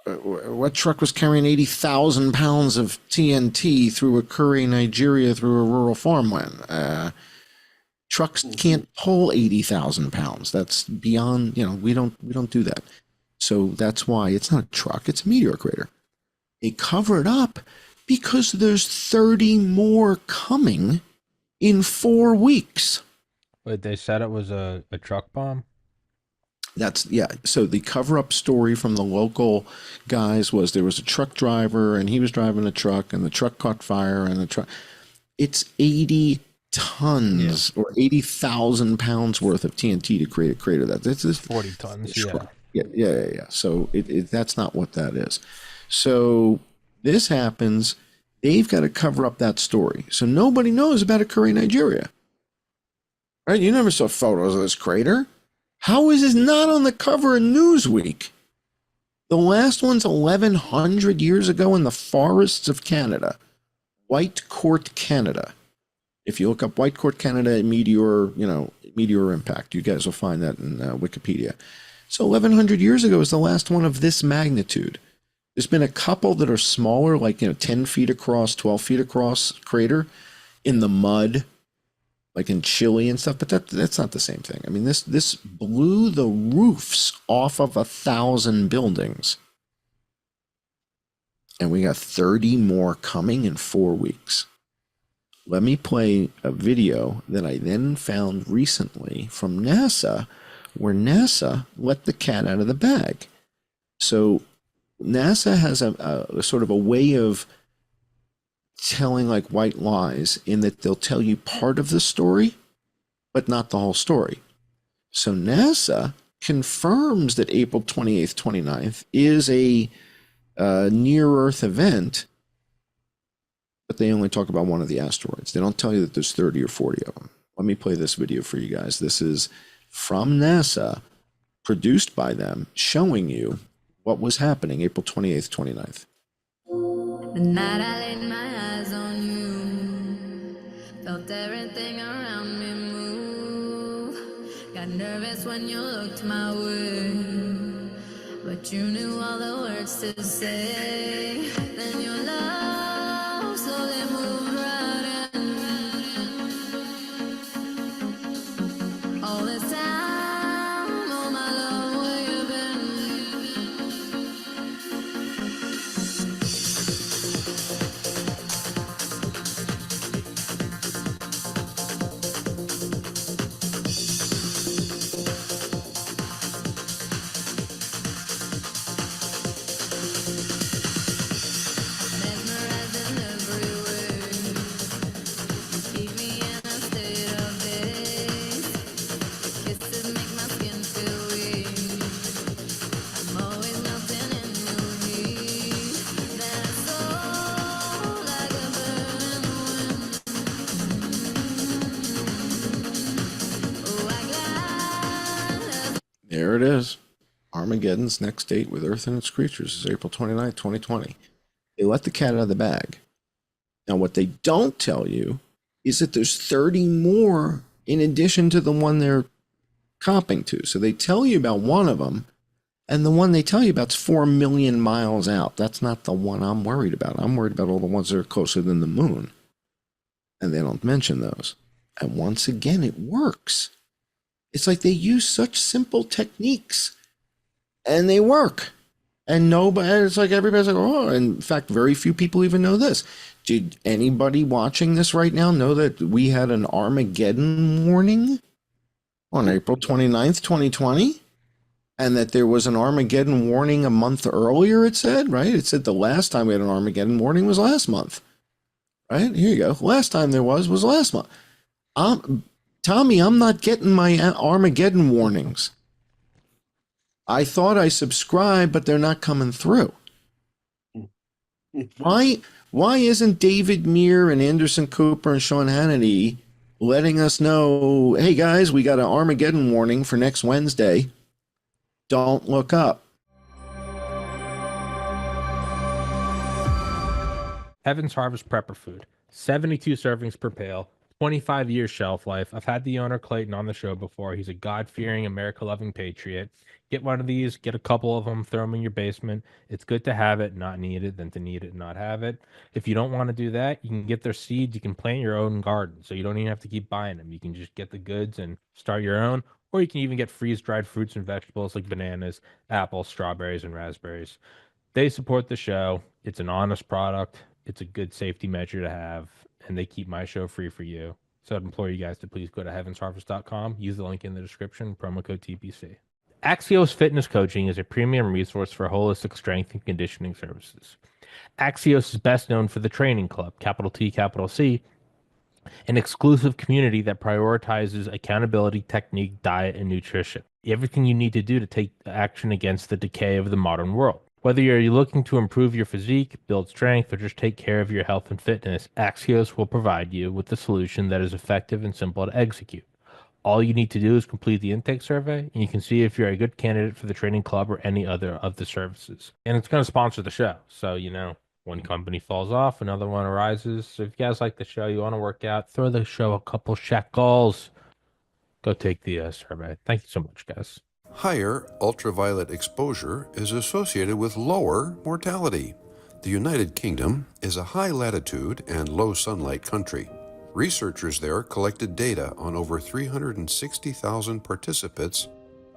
what truck was carrying 80,000 pounds of TNT through Akure, Nigeria, through a rural farmland? Trucks can't pull 80,000 pounds. That's beyond, we don't do that. So that's why it's not a truck, it's a meteor crater. They cover it up because there's 30 more coming in 4 weeks. Wait, they said it was a truck bomb? So the cover-up story from the local guys was there was a truck driver and he was driving a truck and the truck caught fire and the truck. It's 80 tons or 80,000 pounds worth of TNT to create a crater. That's 40 tons. Yeah. So that's not what that is. So this happens. They've got to cover up that story. So nobody knows about Akure, Nigeria. Right? You never saw photos of this crater. How is this not on the cover of Newsweek? The last one's 1,100 years ago in the forests of Canada. Whitecourt, Canada. If you look up Whitecourt, Canada, meteor impact, you guys will find that in Wikipedia. So 1,100 years ago is the last one of this magnitude. There's been a couple that are smaller, like 10 feet across, 12 feet across crater in the mud, like in Chile and stuff, but that's not the same thing. I mean, this blew the roofs off of 1,000 buildings. And we got 30 more coming in 4 weeks. Let me play a video that I then found recently from NASA, where NASA let the cat out of the bag. So NASA has a sort of a way of telling like white lies in that they'll tell you part of the story, but not the whole story. So NASA confirms that April 28th, 29th is a near-Earth event, but they only talk about one of the asteroids. They don't tell you that there's 30 or 40 of them. Let me play this video for you guys. This is from NASA, produced by them, showing you what was happening April 28th, 29th. The night I laid my eyes on you, felt everything around me move, got nervous when you looked my way, but you knew all the words to say, then your love slowly moved right in, all this time, oh my love, where you been? There it is. Armageddon's next date with Earth and its creatures is April 29th, 2020. They let the cat out of the bag. Now, what they don't tell you is that there's 30 more in addition to the one they're comping to. So they tell you about one of them, and the one they tell you about is 4 million miles out. That's not the one I'm worried about. I'm worried about all the ones that are closer than the moon. And they don't mention those. And once again, it works. It's like they use such simple techniques, and they work. And nobody, it's like everybody's like, oh, in fact, very few people even know this. Did anybody watching this right now know that we had an Armageddon warning on April 29th, 2020? And that there was an Armageddon warning a month earlier, it said, right? It said the last time we had an Armageddon warning was last month, right? Here you go. Last time there was last month. Tommy, I'm not getting my Armageddon warnings. I thought I subscribed, but they're not coming through. Why isn't David Muir and Anderson Cooper and Sean Hannity letting us know, hey guys, we got an Armageddon warning for next Wednesday. Don't look up. Heaven's Harvest Prepper Food. 72 servings per pail. 25 years shelf life. I've had the owner Clayton on the show before. He's a God-fearing, America-loving patriot. Get one of these, get a couple of them, throw them in your basement. It's good to have it, not need it, than to need it, not have it. If you don't want to do that, you can get their seeds. You can plant your own garden, so you don't even have to keep buying them. You can just get the goods and start your own, or you can even get freeze-dried fruits and vegetables like bananas, apples, strawberries, and raspberries. They support the show. It's an honest product. It's a good safety measure to have, and they keep my show free for you. So I'd implore you guys to please go to heavensharvest.com, use the link in the description, promo code TPC. Axios Fitness Coaching is a premium resource for holistic strength and conditioning services. Axios is best known for the Training Club, capital T, capital C, an exclusive community that prioritizes accountability, technique, diet, and nutrition. Everything you need to do to take action against the decay of the modern world. Whether you're looking to improve your physique, build strength, or just take care of your health and fitness, Axios will provide you with a solution that is effective and simple to execute. All you need to do is complete the intake survey, and you can see if you're a good candidate for the Training Club or any other of the services. And it's going to sponsor the show. So, one company falls off, another one arises. So if you guys like the show, you want to work out, throw the show a couple shekels. Go take the survey. Thank you so much, guys. Higher ultraviolet exposure is associated with lower mortality. The United Kingdom is a high latitude and low sunlight country. Researchers there collected data on over 360,000 participants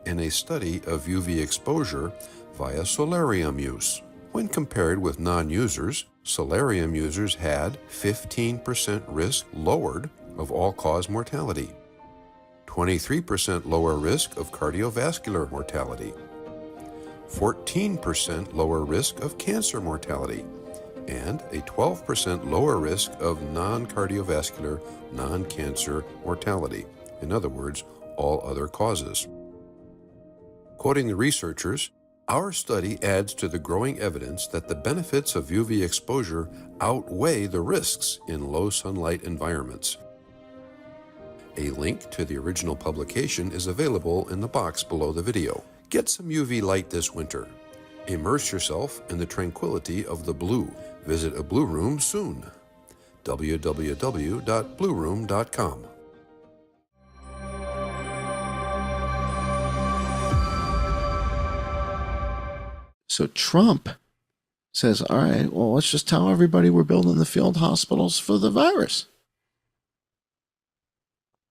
in a study of UV exposure via solarium use. When compared with non-users, solarium users had 15% risk lowered of all-cause mortality, 23% lower risk of cardiovascular mortality, 14% lower risk of cancer mortality, and a 12% lower risk of non-cardiovascular, non-cancer mortality. In other words, all other causes. Quoting the researchers, our study adds to the growing evidence that the benefits of UV exposure outweigh the risks in low sunlight environments. A link to the original publication is available in the box below the video. Get some UV light this winter. Immerse yourself in the tranquility of the blue. Visit a Blue Room soon. www.blueroom.com. So Trump says, all right, well, let's just tell everybody we're building the field hospitals for the virus.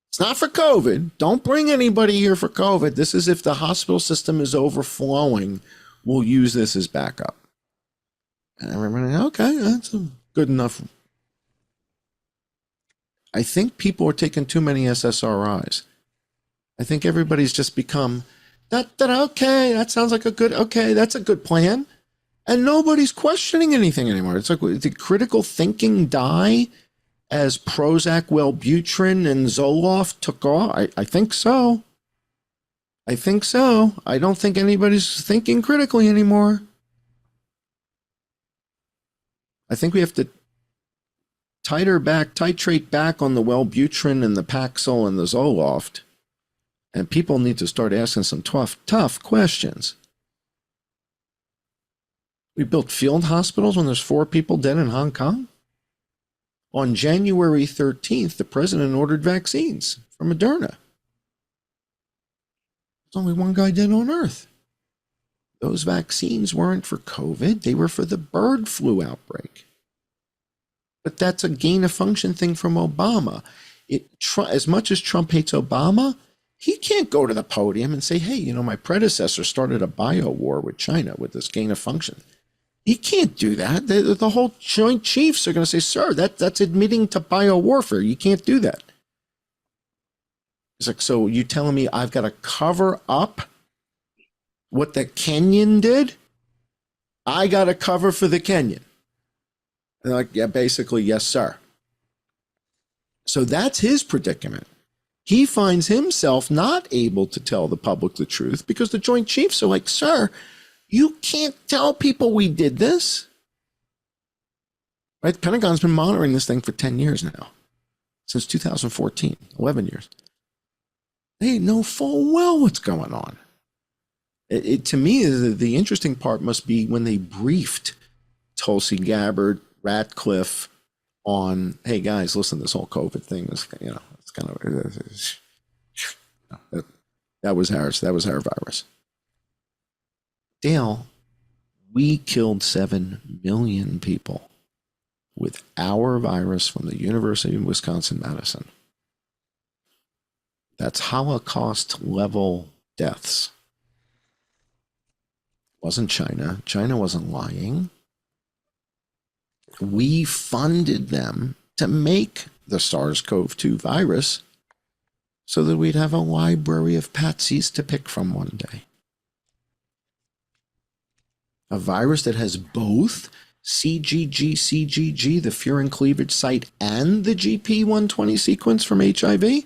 It's not for COVID. Don't bring anybody here for COVID. This is if the hospital system is overflowing, we'll use this as backup. And everybody, okay, that's good enough. I think people are taking too many SSRIs. I think everybody's just become, okay, that sounds like that's a good plan. And nobody's questioning anything anymore. It's like, did critical thinking die as Prozac, Wellbutrin, and Zoloft took off? I think so. I don't think anybody's thinking critically anymore. I think we have to titrate back on the Wellbutrin and the Paxil and the Zoloft And people need to start asking some tough questions. We built field hospitals when there's 4 people dead in Hong Kong. On January 13th, the president ordered vaccines from Moderna. There's only one guy dead on Earth. Those vaccines weren't for COVID. They were for the bird flu outbreak. But that's a gain of function thing from Obama. As much as Trump hates Obama, he can't go to the podium and say, hey, you know, my predecessor started a bio war with China with this gain of function. He can't do that. The whole Joint Chiefs are going to say, sir, that's admitting to bio warfare. You can't do that. It's like, so you telling me I've got to cover up what the Kenyan did? I got to cover for the Kenyan. And they're like, yeah, basically, yes, sir. So that's his predicament. He finds himself not able to tell the public the truth because the Joint Chiefs are like, sir, you can't tell people we did this. Right? The Pentagon's been monitoring this thing for 10 years now, since 2014, 11 years. They know full well what's going on. To me, the interesting part must be when they briefed Tulsi Gabbard, Ratcliffe on, hey guys, listen, this whole COVID thing is, you know, it's kind of, that was our virus. Dale, we killed 7 million people with our virus from the University of Wisconsin-Madison. That's Holocaust level deaths. It wasn't China. China wasn't lying. We funded them to make the SARS-CoV-2 virus so that we'd have a library of patsies to pick from one day. A virus that has both CGG, the furin cleavage site, and the GP120 sequence from HIV?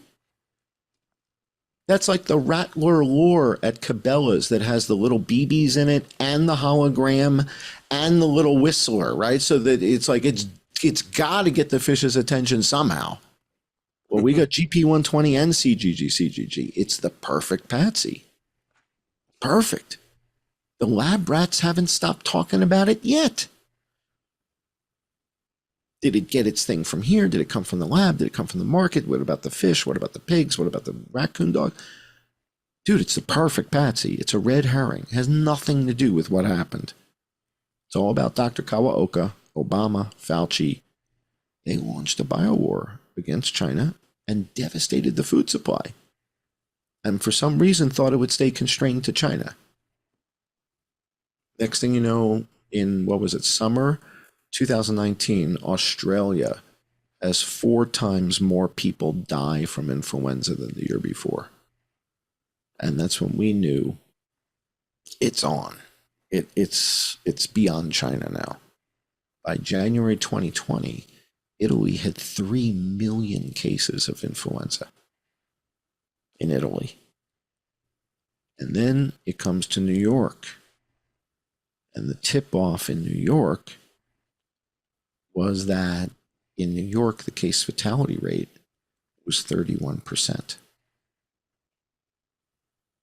That's like the Rattler lore at Cabela's that has the little BBs in it and the hologram and the little whistler, right? So that it's like it's got to get the fish's attention somehow. Well, we got GP120 and CGG. It's the perfect patsy. Perfect. The lab rats haven't stopped talking about it yet. Did it get its thing from here? Did it come from the lab? Did it come from the market? What about the fish? What about the pigs? What about the raccoon dog? Dude, it's the perfect patsy. It's a red herring. It has nothing to do with what happened. It's all about Dr. Kawaoka, Obama, Fauci. They launched a biowar against China and devastated the food supply. And for some reason thought it would stay constrained to China. Next thing you know, in, what was it, summer 2019, Australia has 4 times more people die from influenza than the year before. And that's when we knew it's on. It's beyond China now. By January 2020, Italy had 3 million cases of influenza in Italy. And then it comes to New York. And the tip-off in New York was that in New York, the case fatality rate was 31%.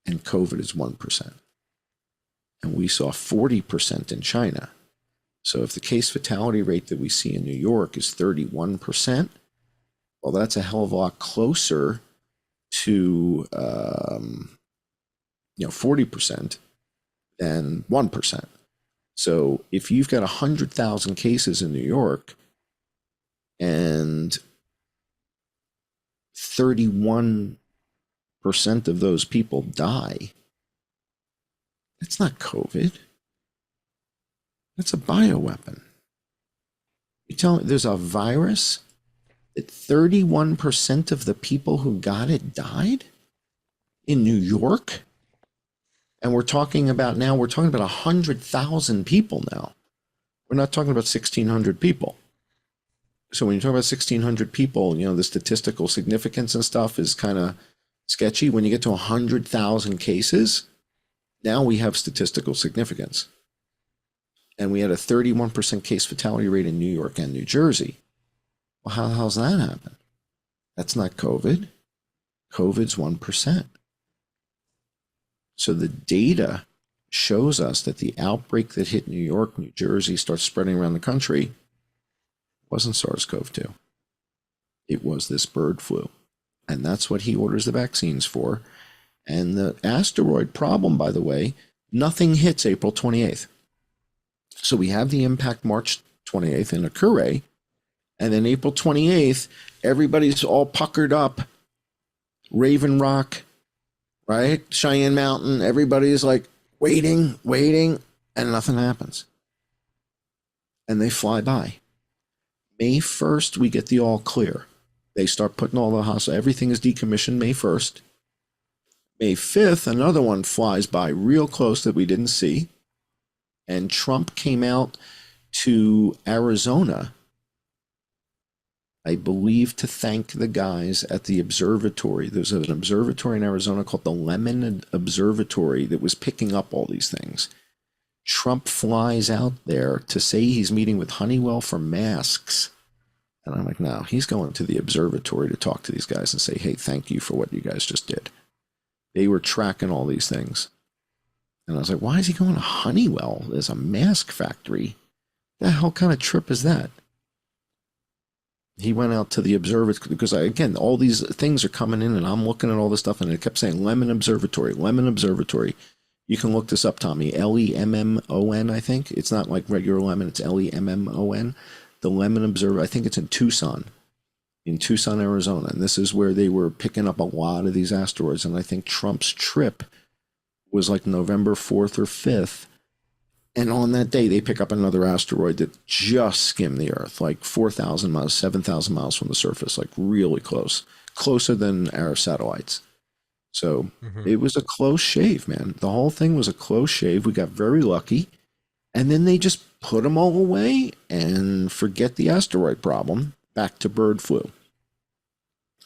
And COVID is 1%. And we saw 40% in China. So if the case fatality rate that we see in New York is 31%, well, that's a hell of a lot closer to 40% than 1%. So if you've got 100,000 cases in New York and 31% of those people die, that's not COVID. That's a bioweapon. You tell me there's a virus that 31% of the people who got it died in New York? And we're talking about 100,000 people now. We're not talking about 1,600 people. So when you talk about 1,600 people, the statistical significance and stuff is kind of sketchy. When you get to 100,000 cases, now we have statistical significance. And we had a 31% case fatality rate in New York and New Jersey. Well, how the hell's that happen? That's not COVID. COVID's 1%. So the data shows us that the outbreak that hit New York, New Jersey, starts spreading around the country wasn't SARS-CoV-2. It was this bird flu. And that's what he orders the vaccines for. And the asteroid problem, by the way, nothing hits April 28th. So we have the impact March 28th in a Curray. And then April 28th, everybody's all puckered up. Raven Rock, right? Cheyenne Mountain, everybody's like waiting, and nothing happens. And they fly by. May 1st, we get the all clear. They start putting all the hospital, everything is decommissioned May 1st. May 5th, another one flies by real close that we didn't see. And Trump came out to Arizona, I believe, to thank the guys at the observatory. There's an observatory in Arizona called the Lemon Observatory that was picking up all these things. Trump flies out there to say he's meeting with Honeywell for masks. And I'm like, no, he's going to the observatory to talk to these guys and say, hey, thank you for what you guys just did. They were tracking all these things. And I was like, why is he going to Honeywell? There's a mask factory. The hell kind of trip is that? He went out to the observatory because, again, all these things are coming in and I'm looking at all this stuff and it kept saying Lemon Observatory, Lemon Observatory. You can look this up, Tommy. Lemmon, I think. It's not like regular lemon. It's Lemmon. The Lemon Observatory. I think it's in Tucson, Arizona. And this is where they were picking up a lot of these asteroids. And I think Trump's trip was like November 4th or 5th. And on that day, they pick up another asteroid that just skimmed the Earth, like 4,000 miles, 7,000 miles from the surface, like really close, closer than our satellites. So it was a close shave, man. The whole thing was a close shave. We got very lucky. And then they just put them all away and forget the asteroid problem, back to bird flu.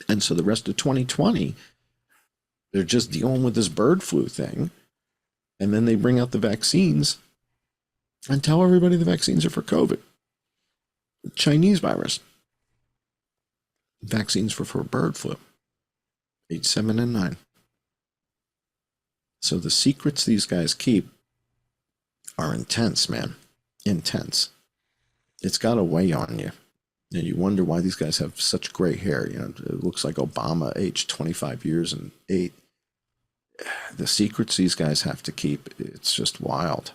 And so the rest of 2020, they're just dealing with this bird flu thing. And then they bring out the vaccines and tell everybody the vaccines are for COVID. The Chinese virus. Vaccines for bird flu. 8, 7, and 9. So the secrets these guys keep are intense, man. Intense. It's got to weigh on you. You wonder why these guys have such gray hair. You know, it looks like Obama aged 25 years and 8. The secrets these guys have to keep, it's just wild.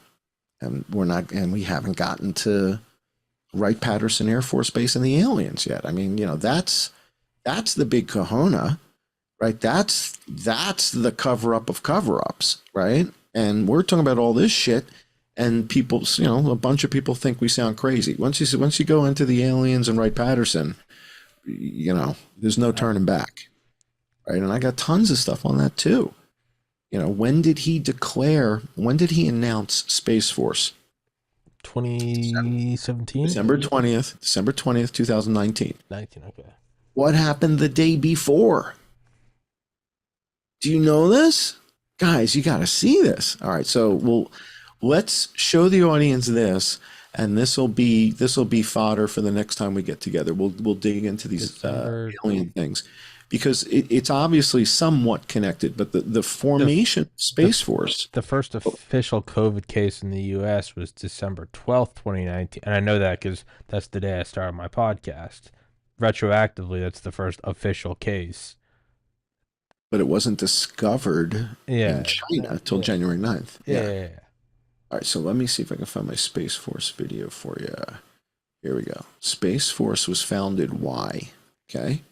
And we haven't gotten to Wright-Patterson Air Force Base and the aliens yet. I mean, you know, that's the big kahuna, right? That's the cover-up of cover-ups, right? And we're talking about all this shit, and people, you know, a bunch of people think we sound crazy. Once you go into the aliens and Wright-Patterson, you know, there's no turning back, right? And I got tons of stuff on that too. You know, when did he announce Space Force? 2017? December 20th, 2019. 19, okay. What happened the day before? Do you know this? Guys, you got to see this. All right, so let's show the audience this, and this will be fodder for the next time we get together. We'll dig into these alien things. Because it's obviously somewhat connected, but the formation of Space Force. The first official COVID case in the U.S. was December 12th, 2019. And I know that because that's the day I started my podcast. Retroactively, that's the first official case. But it wasn't discovered in China until January 9th. Yeah. All right, so let me see if I can find my Space Force video for you. Here we go. Space Force was founded why? Okay.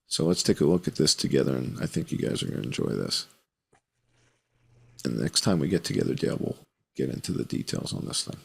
So let's take a look at this together, and I think you guys are going to enjoy this. And the next time we get together, Dale, we'll get into the details on this thing.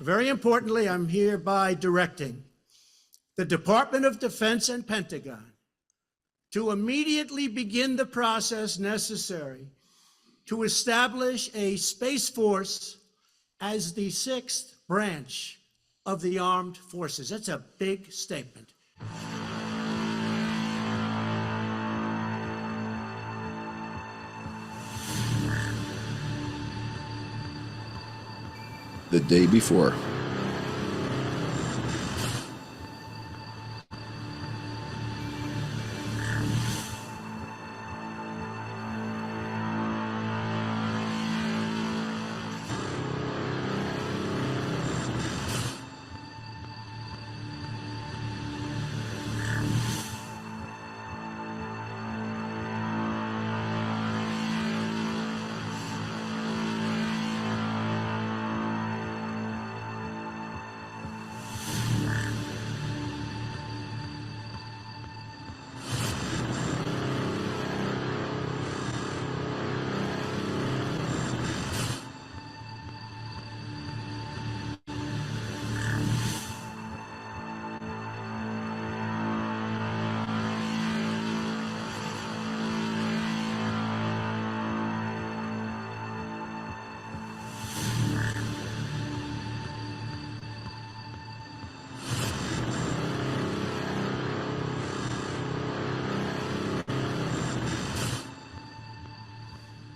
Very importantly, I'm hereby directing the Department of Defense and Pentagon to immediately begin the process necessary to establish a Space Force as the 6th branch of the armed forces. That's a big statement. The day before.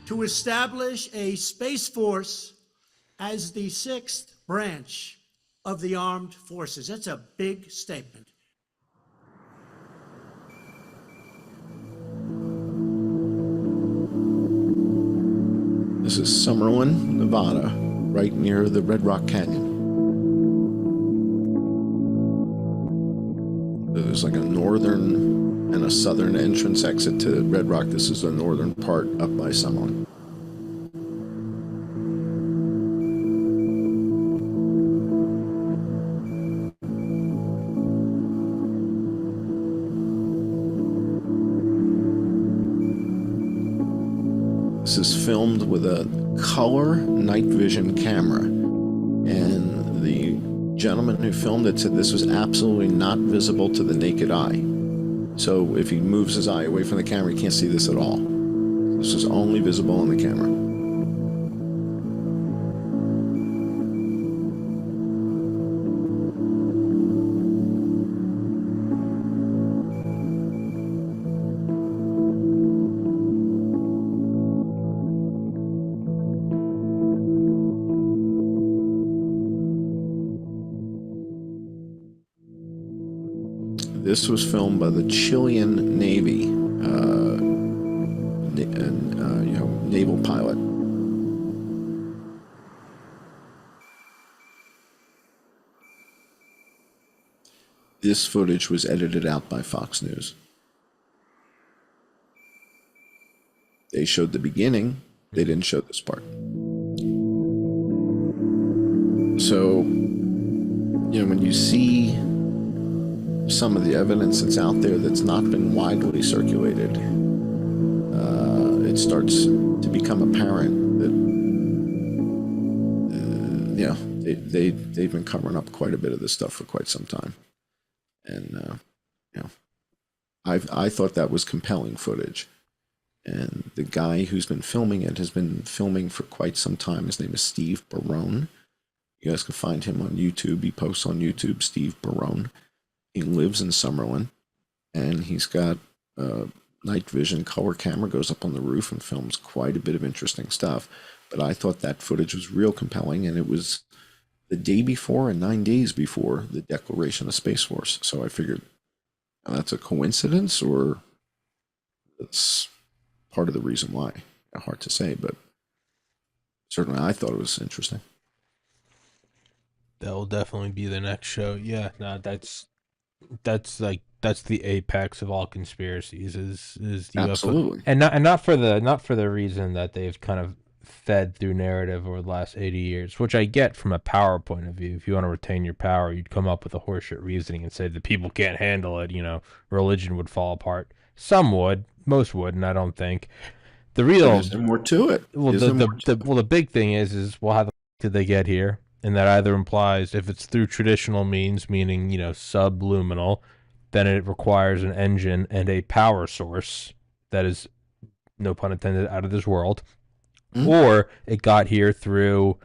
To establish a Space Force as the sixth branch of the armed forces. That's a big statement. This is Summerlin, Nevada, right near the Red Rock Canyon. There's like a northern and a southern entrance exit to Red Rock. This is the northern part up by Summerlin. This is filmed with a color night vision camera, and the gentleman who filmed it said this was absolutely not visible to the naked eye. So if he moves his eye away from the camera, he can't see this at all. This is only visible on the camera. This was filmed by the Chilean Navy, naval pilot. This footage was edited out by Fox News. They showed the beginning, they didn't show this part. So, when you see some of the evidence that's out there that's not been widely circulated, it starts to become apparent that they've been covering up quite a bit of this stuff for quite some time. And I thought that was compelling footage. And the guy who's been filming it has been filming for quite some time. His name is Steve Barone. You guys can find him on YouTube. He posts on YouTube, Steve Barone. He lives in Summerlin, and he's got a night vision color camera, goes up on the roof and films quite a bit of interesting stuff. But I thought that footage was real compelling, and it was the day before and 9 days before the declaration of Space Force. So I figured, that's a coincidence, or it's part of the reason why. Hard to say, but certainly I thought it was interesting. That will definitely be the next show. Yeah, no, that's the apex of all conspiracies is the Absolutely. UFO. And not for the reason that they've kind of fed through narrative over the last 80 years, which I get from a power point of view. If you want to retain your power, you'd come up with a horseshit reasoning and say the people can't handle it, religion would fall apart. Some would, most wouldn't, I don't think. The real Is there more to it? Well, the big thing is how the did they get here? And that either implies if it's through traditional means, meaning, subluminal, then it requires an engine and a power source that is, no pun intended, out of this world. Mm-hmm. Or it got here through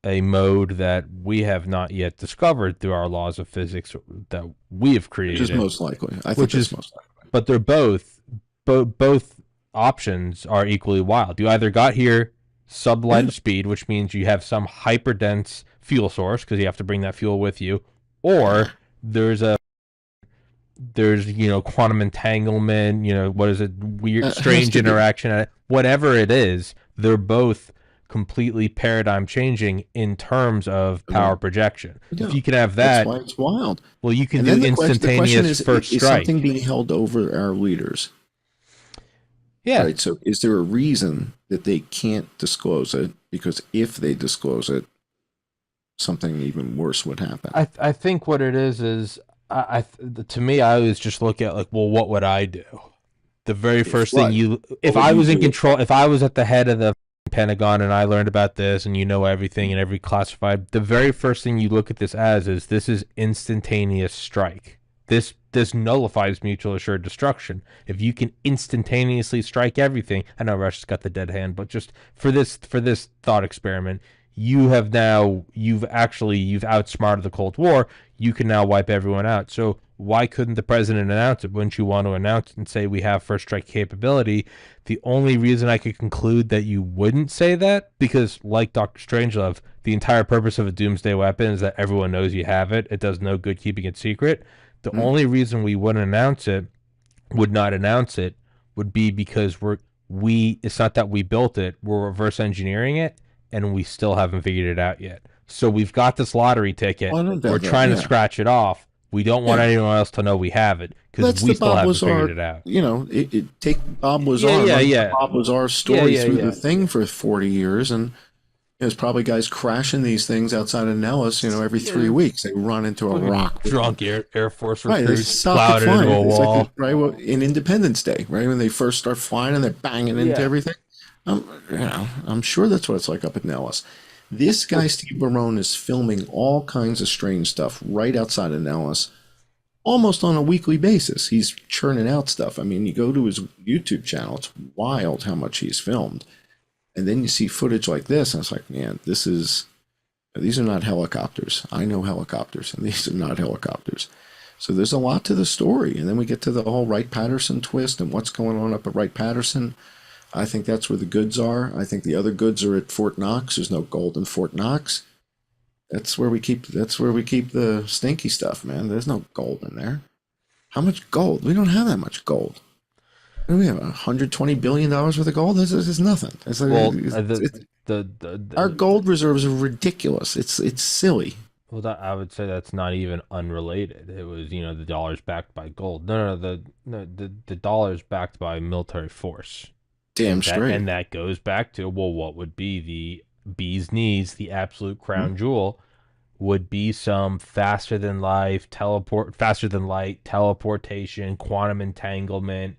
a mode that we have not yet discovered through our laws of physics that we have created. Which is most likely. I think that's most likely. But they're both options are equally wild. You either got here sub-light speed, which means you have some hyper-dense fuel source because you have to bring that fuel with you, or there's quantum entanglement, what is it, weird, strange interaction, whatever it is, they're both completely paradigm changing in terms of power projection. Yeah. If you can have that, that's why it's wild. Well, you can and do instantaneous first is strike. something being held over our leaders? Yeah. Right. So is there a reason that they can't disclose it? Because if they disclose it, something even worse would happen. I think what it is to me, I always just look at like, well, what would I do? The very first thing if I was in control, if I was at the head of the Pentagon and I learned about this and everything and every classified, the very first thing you look at this as is this is instantaneous strike. This nullifies mutual assured destruction. If you can instantaneously strike everything, I know Russia's got the dead hand, but just for this thought experiment, you've outsmarted the Cold War. You can now wipe everyone out. So why couldn't the president announce it? Wouldn't you want to announce it and say we have first strike capability? The only reason I could conclude that you wouldn't say that, because like Dr. Strangelove, the entire purpose of a doomsday weapon is that everyone knows you have it. It does no good keeping it secret. The only reason we would not announce it, would be because it's not that we built it, we're reverse engineering it, and we still haven't figured it out yet. So we've got this lottery ticket. We're trying to scratch it off. We don't want anyone else to know we have it because we still haven't figured it out. Take Bob Lazar. Bob Lazar's story through the thing for 40 years, and there's probably guys crashing these things outside of Nellis, every 3 weeks. They run into a rock. Drunk Air Force right, recruits plowed into a wall. Like in Independence Day, right? When they first start flying and they're banging into everything. I'm sure that's what it's like up at Nellis. This guy, Steve Barone, is filming all kinds of strange stuff right outside of Nellis, almost on a weekly basis. He's churning out stuff. I mean, you go to his YouTube channel, it's wild how much he's filmed. And then you see footage like this, and it's like, man, these are not helicopters. I know helicopters, and these are not helicopters. So there's a lot to the story. And then we get to the whole Wright-Patterson twist and what's going on up at Wright-Patterson. I think that's where the goods are. I think the other goods are at Fort Knox. There's no gold in Fort Knox. That's where we keep the stinky stuff, man. There's no gold in there. How much gold? We don't have that much gold. We have $120 billion worth of gold. This is nothing. It's like, our gold reserves are ridiculous. It's silly. Well, I would say that's not even unrelated. It was, the dollar's backed by gold. No, the dollar's backed by military force. Damn straight. And that goes back to, what would be the bee's knees, the absolute crown jewel, would be some faster than light teleportation, quantum entanglement,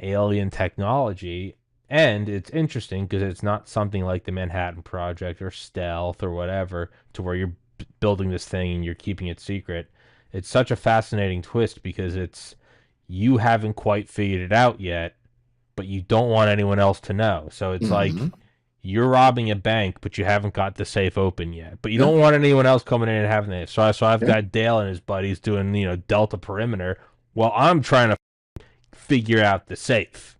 alien technology. And it's interesting because it's not something like the Manhattan Project or stealth or whatever, to where you're building this thing and you're keeping it secret. It's such a fascinating twist because you haven't quite figured it out yet, but you don't want anyone else to know. So it's like you're robbing a bank, but you haven't got the safe open yet. But you don't want anyone else coming in and having it. So I've got Dale and his buddies doing, Delta Perimeter while I'm trying to figure out the safe.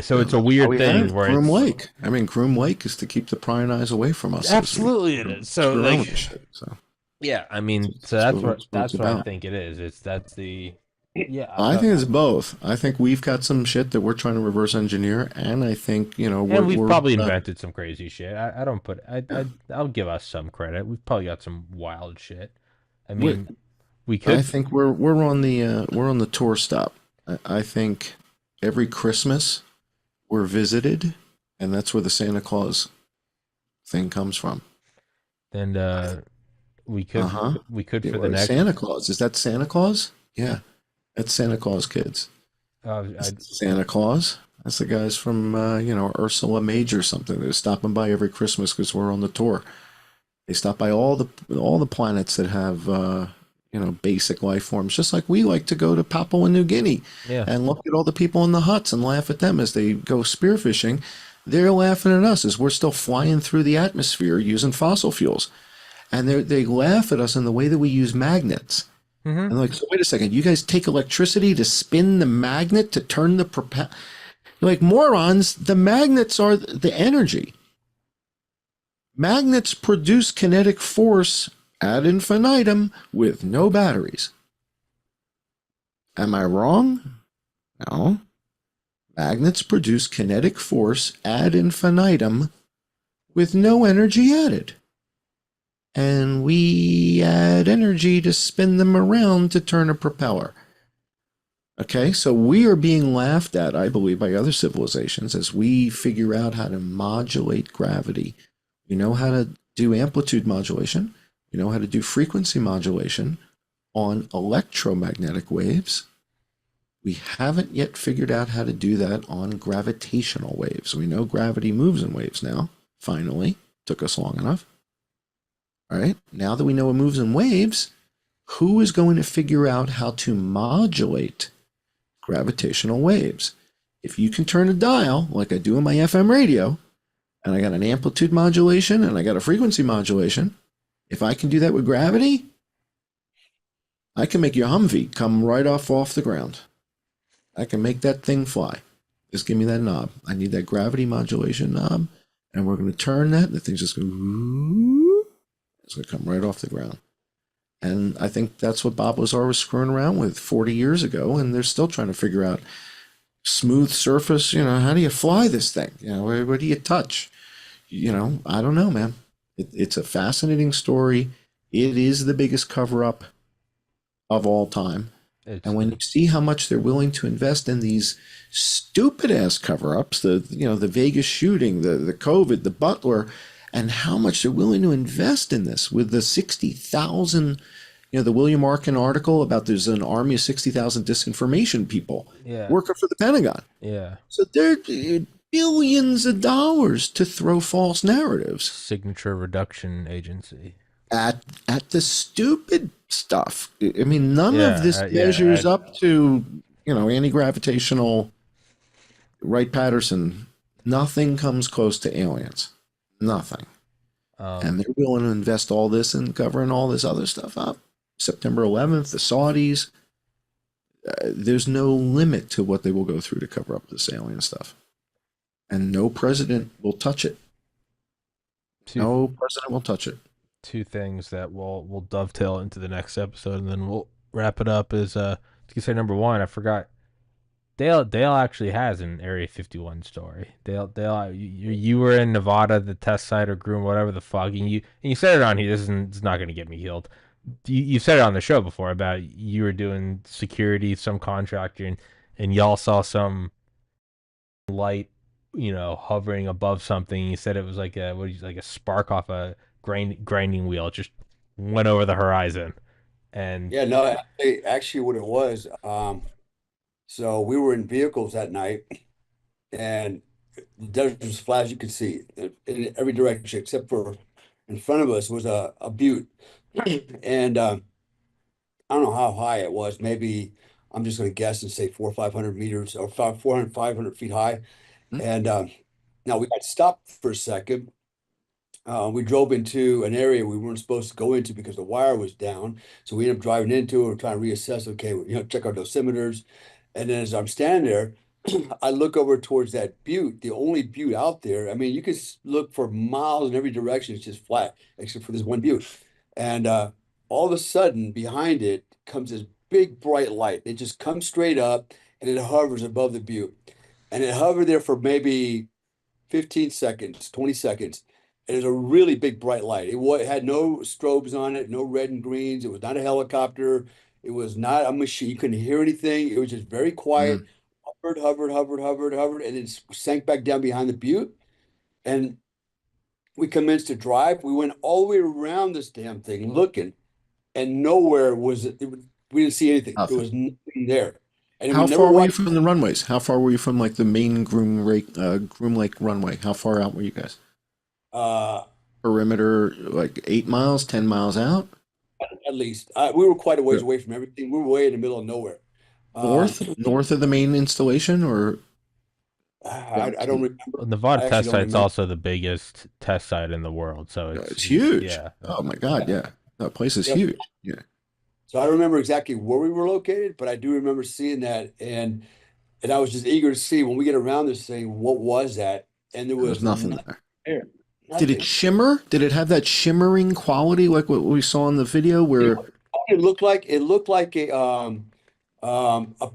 So it's a weird thing where Groom Lake. I mean, Groom Lake is to keep the prying eyes away from us. Absolutely, it is. So yeah, I mean, so that's what I think it is. I think it's both. I think we've got some shit that we're trying to reverse engineer, and I think we've probably invented some crazy shit. I'll give us some credit. We've probably got some wild shit. I mean, we could. I think we're on the tour stop. I think every Christmas we're visited, and that's where the Santa Claus thing comes from. And we could for the next Santa Claus. Is that Santa Claus? Yeah. That's Santa Claus kids. Santa Claus. That's the guys from Ursula Major or something. They're stopping by every Christmas because we're on the tour. They stop by all the planets that have basic life forms, just like we like to go to Papua New Guinea and look at all the people in the huts and laugh at them as they go spearfishing. They're laughing at us as we're still flying through the atmosphere using fossil fuels. And they laugh at us in the way that we use magnets. And they're like, so wait a second, you guys take electricity to spin the magnet to turn the propeller? You're like, morons, the magnets are the energy. Magnets produce kinetic force ad infinitum with no batteries. Am I wrong? No. Magnets produce kinetic force ad infinitum with no energy added. And we add energy to spin them around to turn a propeller. Okay, so we are being laughed at, I believe, by other civilizations as we figure out how to modulate gravity. We know how to do amplitude modulation. We know how to do frequency modulation on electromagnetic waves. We haven't yet figured out how to do that on gravitational waves. We know gravity moves in waves now, finally. Took us long enough. All right, now that we know it moves in waves, who is going to figure out how to modulate gravitational waves? If you can turn a dial, like I do on my FM radio, and I got an amplitude modulation and I got a frequency modulation, if I can do that with gravity, I can make your Humvee come right off the ground. I can make that thing fly. Just give me that knob. I need that gravity modulation knob, and we're going to turn that, and the thing's just going to, it's going to come right off the ground. And I think that's what Bob Lazar was screwing around with 40 years ago, and they're still trying to figure out smooth surface, how do you fly this thing? Where do you touch? I don't know, man. It's a fascinating story. It is the biggest cover-up of all time. And when you see how much they're willing to invest in these stupid-ass cover-ups, the Vegas shooting, the COVID, the Butler, and how much they're willing to invest in this with the 60,000, the William Arkin article about there's an army of 60,000 disinformation people working for the Pentagon. Yeah. So they're billions of dollars to throw false narratives. Signature reduction agency. At the stupid stuff. I mean, none of this measures up to, anti-gravitational Wright-Patterson. Nothing comes close to aliens. Nothing. And they're willing to invest all this in covering all this other stuff up. September 11th, the Saudis. There's no limit to what they will go through to cover up this alien stuff. And no president will touch it. No president will touch it. Two things that we'll dovetail into the next episode, and then we'll wrap it up. Is to say number one, I forgot. Dale actually has an Area 51 story. Dale, you were in Nevada, the test site or Groom, whatever the fuck, and you said it on here. It's not going to get me healed. You said it on the show before about you were doing security, some contractor, and y'all saw some light, hovering above something. You said it was like a spark off a grinding wheel. It just went over the horizon. And actually what it was, so we were in vehicles that night, and the desert was flat as you could see in every direction except for in front of us was a butte. And I don't know how high it was. Maybe I'm just going to guess and say 400 or 500 meters, or 400, 500 feet high. And now we got stopped for a second. We drove into an area we weren't supposed to go into because the wire was down. So we ended up driving into it. We're trying to reassess. Okay, check our dosimeters. And then as I'm standing there, I look over towards that butte, the only butte out there. I mean, you could look for miles in every direction. It's just flat, except for this one butte. And all of a sudden, behind it comes this big bright light. It just comes straight up, and it hovers above the butte. And it hovered there for maybe 15 seconds, 20 seconds. And it was a really big bright light. It had no strobes on it, no red and greens. It was not a helicopter. It was not a machine. You couldn't hear anything. It was just very quiet. Hovered, and it sank back down behind the butte. And we commenced to drive. We went all the way around this damn thing looking, and nowhere was it. We didn't see anything. There was nothing there. And how far were you from the runways? How far were you from like the main Groom Lake runway? How far out were you guys? Perimeter, like 8 miles, 10 miles out? At least. We were quite a ways away from everything. We were way in the middle of nowhere. North of the main installation, or? I don't remember. Nevada I actually test don't site's remember. also the biggest test site in the world, so It's huge. yeah. Oh my God, yeah. That place is Yep. huge. Yeah. So I don't remember exactly where we were located, but I do remember seeing that, and I was just eager to see when we get around this thing, what was that? And there There was was nothing nothing there. there. Did it Nothing. shimmer? Did it have that shimmering quality like what we saw in the video where It looked like a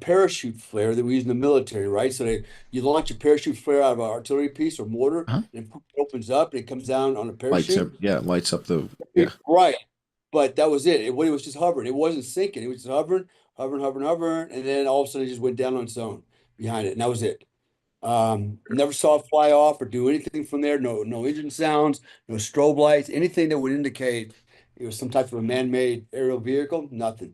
parachute flare that we use in the military, right? So you launch a parachute flare out of an artillery piece or mortar, huh? and it opens up and it comes down on a Lights parachute. up, yeah, lights up the yeah. Right. But that was it. It was just hovering. It wasn't sinking. It was just hovering, hovering, hovering, hovering, and then all of a sudden it just went down on its own behind it, and that was it. Never saw it fly off or do anything from there. No engine sounds, no strobe lights, anything that would indicate it was some type of a man-made aerial vehicle. Nothing.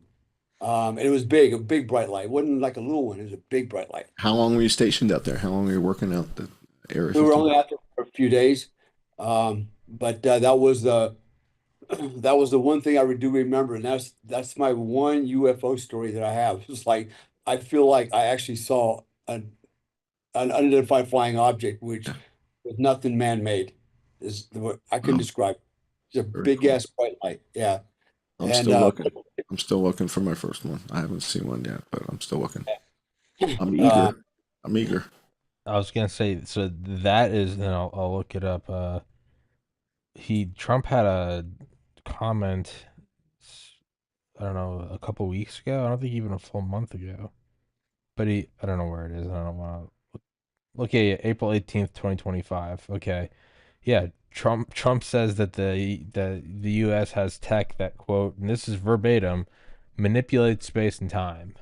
And it was big, a big bright light. It wasn't like a little one. It was a big bright light. How long were you stationed out there? How long were you working out the Area We were 50? only out there for a few days, but that was the that was the one thing I do remember, and that's my one UFO story that I have. It's like I feel like I actually saw an unidentified flying object, which was nothing man-made. Is the word I couldn't Oh, describe. It's a very big cool. ass bright light. Yeah, I'm and still looking. I'm still looking for my first one. I haven't seen one yet, but I'm still looking. I'm uh, eager. I'm eager. I was gonna say, so that is, and I'll look it up. Trump had a comment, I don't know, a couple weeks ago. I don't think even a full month ago. But I don't know where it is. I don't want to look at it. April 18th, 2025. Okay, yeah. Trump says that the U.S. has tech that, quote, and this is verbatim, manipulates space and time.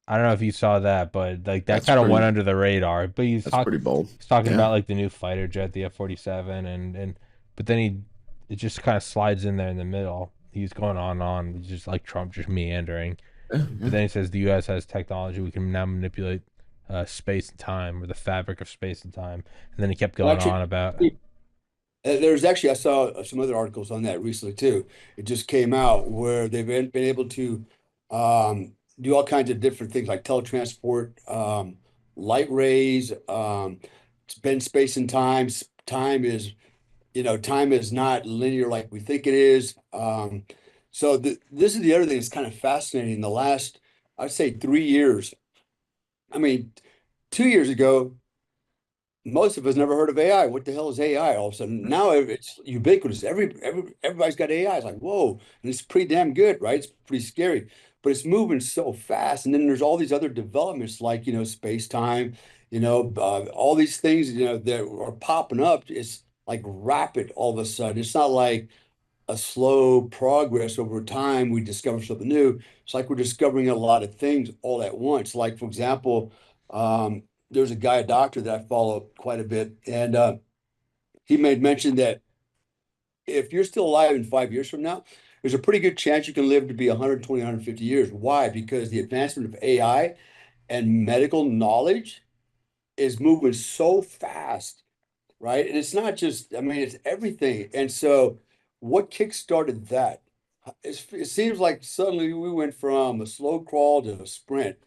I don't know if you saw that, but like that That's kind of went pretty. under the radar. But That's pretty bold. he's talking Yeah. about like the new fighter jet, the F-47, and but then it just kind of slides in there in the middle. He's going on and on, just like Trump, just meandering. Yeah, But then he says the U.S. has technology we can now manipulate space and time, or the fabric of space and time. And then he kept well, going actually, on about there's actually I saw some other articles on that recently too. It just came out where they've been able to do all kinds of different things like teletransport, light rays, bend space and time. Time is time is not linear like we think it is. So this is the other thing that's kind of fascinating. The last, I'd say 3 years. I mean, 2 years ago, most of us never heard of AI. What the hell is AI? All of a sudden, now it's ubiquitous. Everybody's got AI. It's like, whoa, and it's pretty damn good, right? It's pretty scary, but it's moving so fast. And then there's all these other developments like, space time, all these things, that are popping up. It's like rapid all of a sudden. It's not like a slow progress over time. We discover something new. It's like we're discovering a lot of things all at once. Like, for example, there's a guy, a doctor that I follow quite a bit, and he made mention that if you're still alive in 5 years from now, there's a pretty good chance you can live to be 120, 150 years. Why? Because the advancement of AI and medical knowledge is moving so fast, right? And it's not just, I mean, it's everything. And so, what kickstarted that? It seems like suddenly we went from a slow crawl to a sprint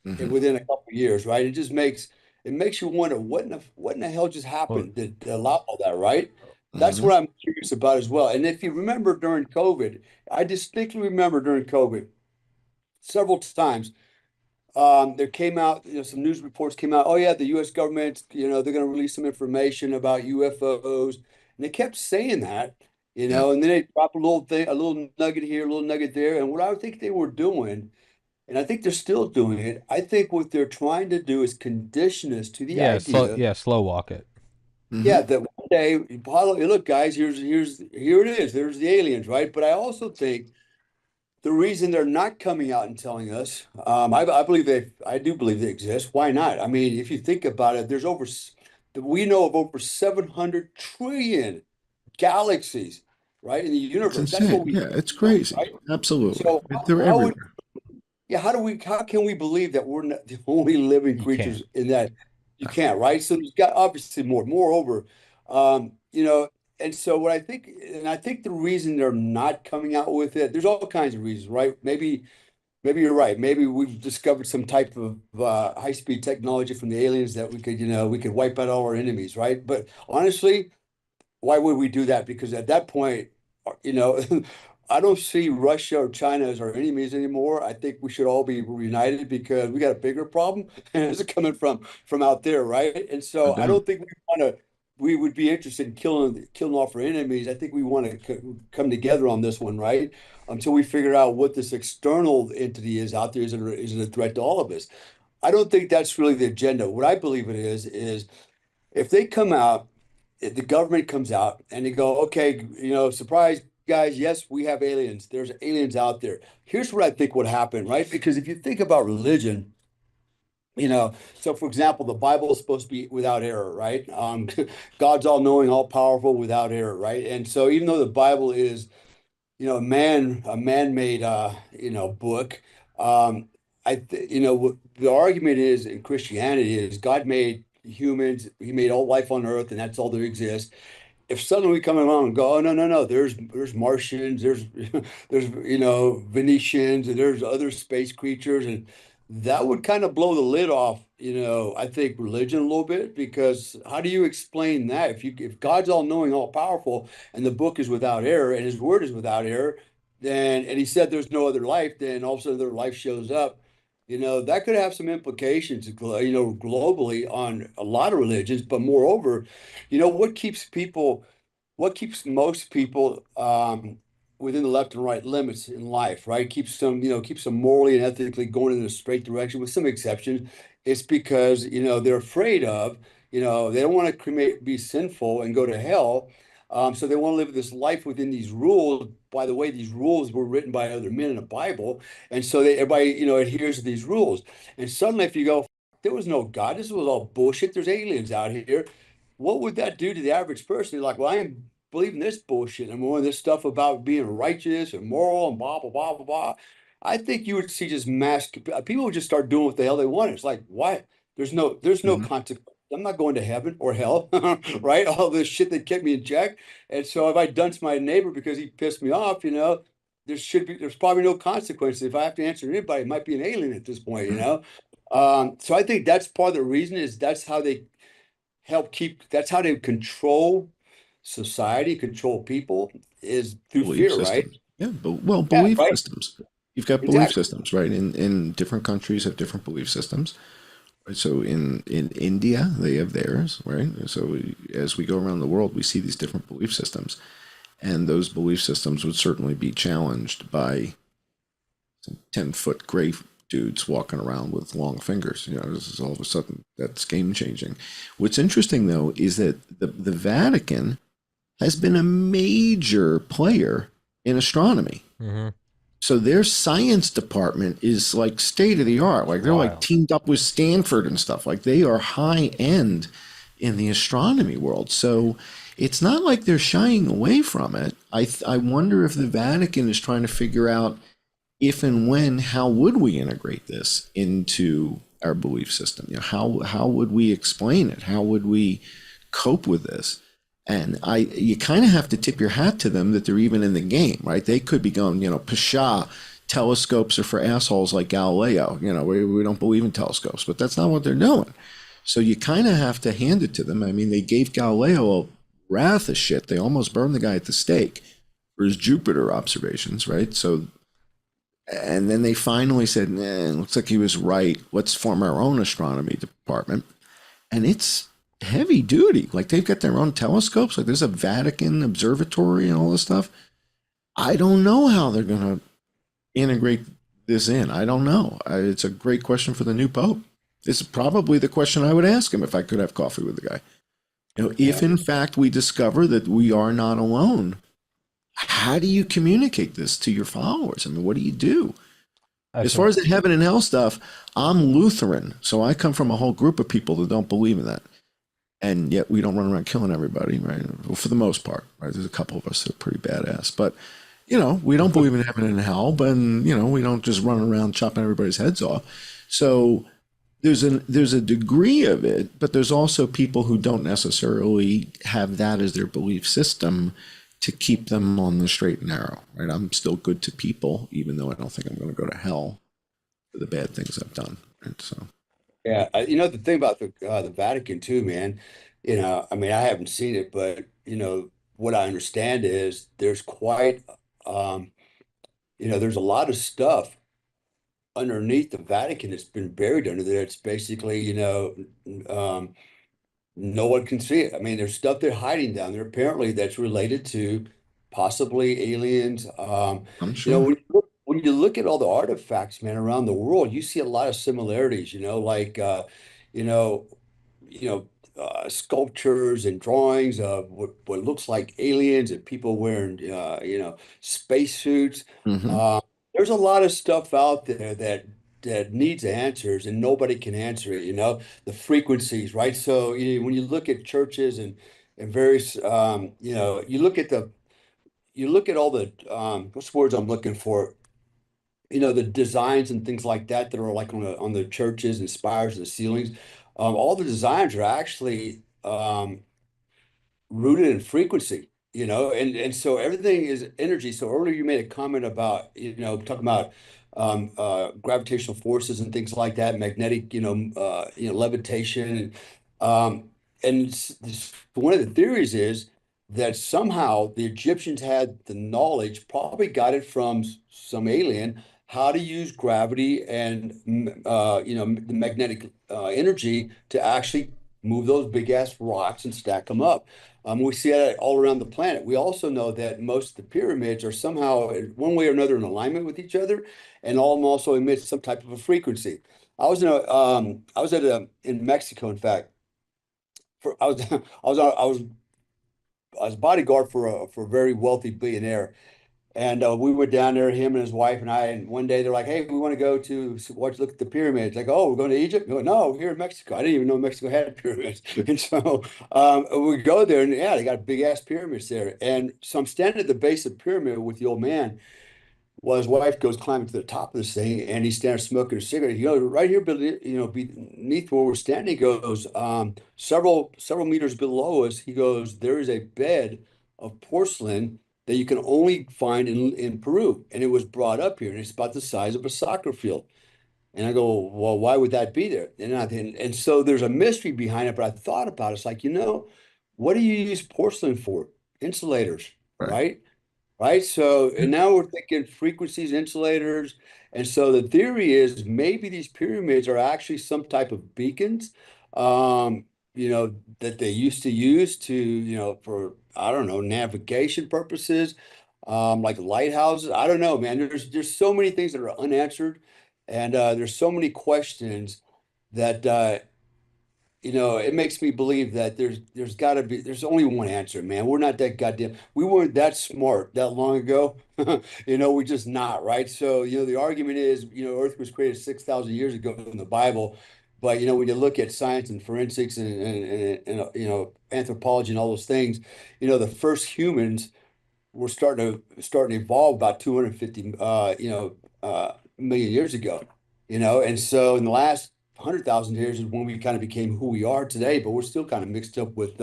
Hmm. within a couple of years, right? It makes you wonder what in the hell just well, happened that allowed all that, right? That's Hmm. what I'm curious about as well. And if you remember during COVID, I distinctly remember during COVID several times there came out, some news reports came out. Oh yeah, the U.S. government, they're going to release some information about UFOs, and they kept saying that, Yeah. and then they drop a little thing, a little nugget here, a little nugget there. And what I think they were doing, and I think they're still doing it, I think what they're trying to do is condition us to the idea, slow walk it. yeah, Hmm. that one day, Apollo, look, guys, here it is. There's the aliens, right? But I also think the reason they're not coming out and telling us, I do believe they exist. Why not? I mean, if you think about it, we know of over 700 trillion galaxies, right, in the It's universe. That's insane. what we Yeah, it's know, crazy. right? Absolutely. So They're how everywhere. yeah, how can we believe that we're not the only living You can't. creatures in that? You can't, right? So there's got obviously more. Moreover, and so and I think the reason they're not coming out with it, there's all kinds of reasons, right? Maybe maybe you're right. Maybe we've discovered some type of high-speed technology from the aliens that we could, we could wipe out all our enemies, right? But honestly, why would we do that? Because at that point, you know, I don't see Russia or China as our enemies anymore. I think we should all be united because we got a bigger problem, and it's coming from out there, right? And No so I doubt. don't think we would be interested in killing off our enemies. I think we want to come together on this one, right? Until we figure out what this external entity is out there. Is it a threat to all of us? I don't think that's really the agenda. What I believe it is if they come out, if the government comes out and they go, okay, surprise, guys, yes, we have aliens. There's aliens out there. Here's what I think would happen, right? Because if you think about religion, so for example, the Bible is supposed to be without error, right? God's all knowing, all powerful, without error, right? And so even though the Bible is a man-made book. What the argument is in Christianity is God made humans, he made all life on earth, and that's all that exists. If suddenly we come along and go, oh, no, no, no, there's Martians, there's Venetians, and there's other space creatures, and that would kind of blow the lid off, I think religion a little bit, because how do you explain that? If God's all knowing, all powerful, and the book is without error, and his word is without error, and he said there's no other life, then all of a sudden their life shows up. That could have some implications, globally on a lot of religions, but moreover, what keeps most people within the left and right limits in life, right? Keeps them morally and ethically going in a straight direction, with some exceptions. It's because, they're afraid of, they don't want to be sinful and go to hell. So they want to live this life within these rules. By the way, these rules were written by other men in the Bible. And so everybody, adheres to these rules. And suddenly if you go, there was no God, this was all bullshit, there's aliens out here. What would that do to the average person? You're like, well, I am believing this bullshit and more of this stuff about being righteous and moral and blah, blah, blah, blah, blah. I think you would see just people would just start doing what the hell they want. It's like, why? There's no consequence. I'm not going to heaven or hell, right? All this shit that kept me in check. And so if I dunce my neighbor because he pissed me off, there's probably no consequences. If I have to answer anybody, it might be an alien at this point. So I think that's part of the reason is that's how they that's how they control society, control people, is through Belief fear, right? systems. Yeah, belief right. systems. You've got belief Exactly. systems, right? In different countries have different belief systems. Right? So in India, they have theirs, right? So as we go around the world, we see these different belief systems, and those belief systems would certainly be challenged by some 10-foot gray dudes walking around with long fingers. This is all of a sudden that's game changing. What's interesting though is that the Vatican has been a major player in astronomy. Mm-hmm. So their science department is like state of the art. Like they're like teamed up with Stanford and stuff. Like they are high end in the astronomy world. So it's not like they're shying away from it. I wonder if the Vatican is trying to figure out if and when, how would we integrate this into our belief system? How would we explain it? How would we cope with this? And you kind of have to tip your hat to them that they're even in the game, right? They could be going, pshaw, telescopes are for assholes like Galileo. We don't believe in telescopes, but that's not what they're doing. So you kind of have to hand it to them. I mean, they gave Galileo a wrath of shit. They almost burned the guy at the stake for his Jupiter observations, right? So, and then they finally said, looks like he was right. Let's form our own astronomy department. And it's heavy duty. Like they've got their own telescopes. Like there's a Vatican observatory and all this stuff. I don't know how they're going to integrate this in. I don't know. It's a great question for the new Pope. This is probably the question I would ask him if I could have coffee with the guy. If in fact we discover that we are not alone, how do you communicate this to your followers? I mean, what do you do? As far as the heaven and hell stuff, I'm Lutheran. So I come from a whole group of people that don't believe in that. And yet we don't run around killing everybody, right? Well, for the most part, right? There's a couple of us that are pretty badass. But, we don't believe in heaven and hell, but, we don't just run around chopping everybody's heads off. So there's a degree of it, but there's also people who don't necessarily have that as their belief system to keep them on the straight and narrow, right? I'm still good to people, even though I don't think I'm going to go to hell. the bad things I've done. And so, Yeah, the thing about the Vatican too, man. I mean, I haven't seen it, but what I understand is there's quite, um, there's a lot of stuff underneath the Vatican that's been buried under there. It's basically, um, no one can see it. I mean, there's stuff they're hiding down there apparently that's related to possibly aliens. I'm sure. When you look at all the artifacts, man, around the world, you see a lot of similarities, like you know, sculptures and drawings of what looks like aliens and people wearing spacesuits. Hmm. Uh, there's a lot of stuff out there that needs answers and nobody can answer it, the frequencies, right? So when you look at churches and various you look at all the what's the words I'm looking for? The designs and things like that are like on the churches and spires and the ceilings. All the designs are actually rooted in frequency, and so everything is energy. So earlier you made a comment about, talking about gravitational forces and things like that, magnetic, levitation. Um, one of the theories is that somehow the Egyptians had the knowledge, probably got it from some alien, how to use gravity and the magnetic energy to actually move those big ass rocks and stack them up. We see that all around the planet. We also know that most of the pyramids are somehow, one way or another, in alignment with each other, and all of them also emit some type of a frequency. I was in Mexico, in fact. I was, I was bodyguard for a very wealthy billionaire, and we were down there, him and his wife and I. And one day they're like, "Hey, we want to go to look at the pyramids." Like, "Oh, we're going to Egypt?" No, no, we're here in Mexico. I didn't even know Mexico had pyramids. And so we go there, and yeah, they got big ass pyramids there. And so I'm standing at the base of the pyramid with the old man. Well, his wife goes climbing to the top of this thing, and he's standing smoking a cigarette. He goes, "Right here, beneath where we're standing," he goes, several meters below us. He goes, "There is a bed of porcelain that you can only find in Peru, and it was brought up here, and it's about the size of a soccer field." And I go, "Well, why would that be there?" And so there's a mystery behind it. But I thought about it. It's like, what do you use porcelain for? Insulators, Right. right? Right. So, and now we're thinking frequencies, insulators. And so the theory is maybe these pyramids are actually some type of beacons, that they used to use to, for, I don't know, navigation purposes, like lighthouses. I don't know, man. There's so many things that are unanswered, and there's so many questions that it makes me believe that there's only one answer, man. We're not that goddamn, we weren't that smart that long ago. We're just not, right? So, the argument is, Earth was created 6,000 years ago in the Bible. But, when you look at science and forensics and anthropology and all those things, the first humans were starting to evolve about 250 million years ago, and so in the last 100,000 years is when we kind of became who we are today, but we're still kind of mixed up with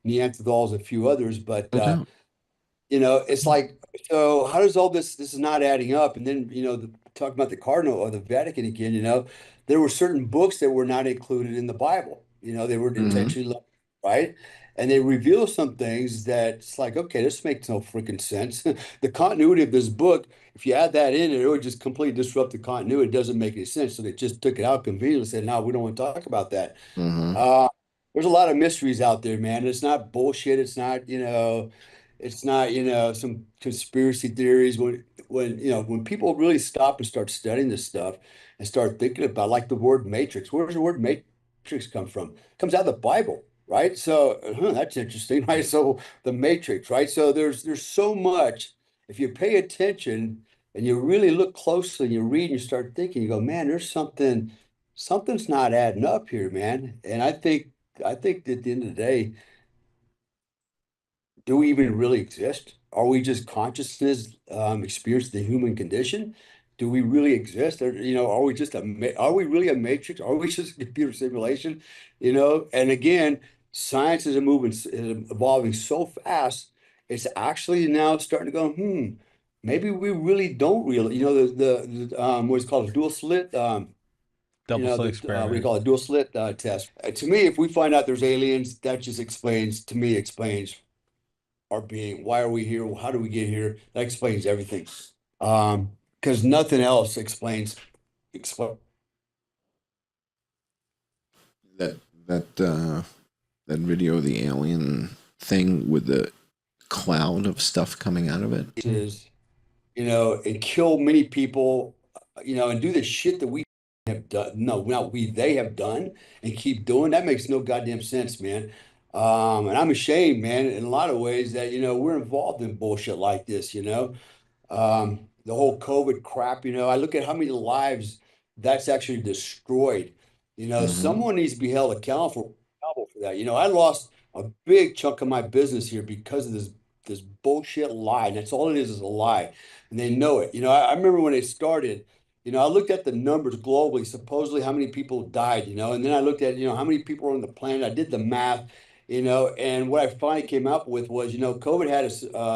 Neanderthals and a few others. But No doubt. it's like, so how does all this is not adding up? And then, talking about the Cardinal or the Vatican again, there were certain books that were not included in the Bible. They were Hmm. intentionally left, right? And they reveal some things that it's like, okay, this makes no freaking sense. The continuity of this book, if you add that in, it would just completely disrupt the continuity. It doesn't make any sense. So they just took it out conveniently and said, no, we don't want to talk about that. Hmm. Uh, there's a lot of mysteries out there, man. It's not bullshit. It's not, some conspiracy theories. When people really stop and start studying this stuff and start thinking about, like, the word matrix, where does the word matrix come from? It comes out of the Bible, right? So that's interesting, right? So the matrix, right? So there's so much. If you pay attention and you really look closely and you read and you start thinking, you go, man, there's something's not adding up here, man. And I think that at the end of the day, do we even really exist? Are we just consciousness, experience the human condition? Do we really exist? Or, are we just are we really a matrix? Are we just a computer simulation? And again, science is evolving so fast. It's actually now starting to go, maybe we really don't really, what's called a dual slit, Double slit we experiment. call it dual slit test. To me, if we find out there's aliens, that just explains our being. Why are we here? How do we get here? That explains everything. Because nothing else explains. That that video of the alien thing with the cloud of stuff coming out of it. Is, and kill many people, and do the shit that we have done. No, not we, they have done and keep doing. That makes no goddamn sense, man. And I'm ashamed, man, in a lot of ways that, we're involved in bullshit like this, the whole COVID crap, I look at how many lives that's actually destroyed. Someone needs to be held accountable for that. I lost a big chunk of my business here because of this bullshit lie. And that's all it is a lie. And they know it. I remember when it started, I looked at the numbers globally, supposedly how many people died, and then I looked at, how many people are on the planet. I did the math, and what I finally came up with was, COVID had a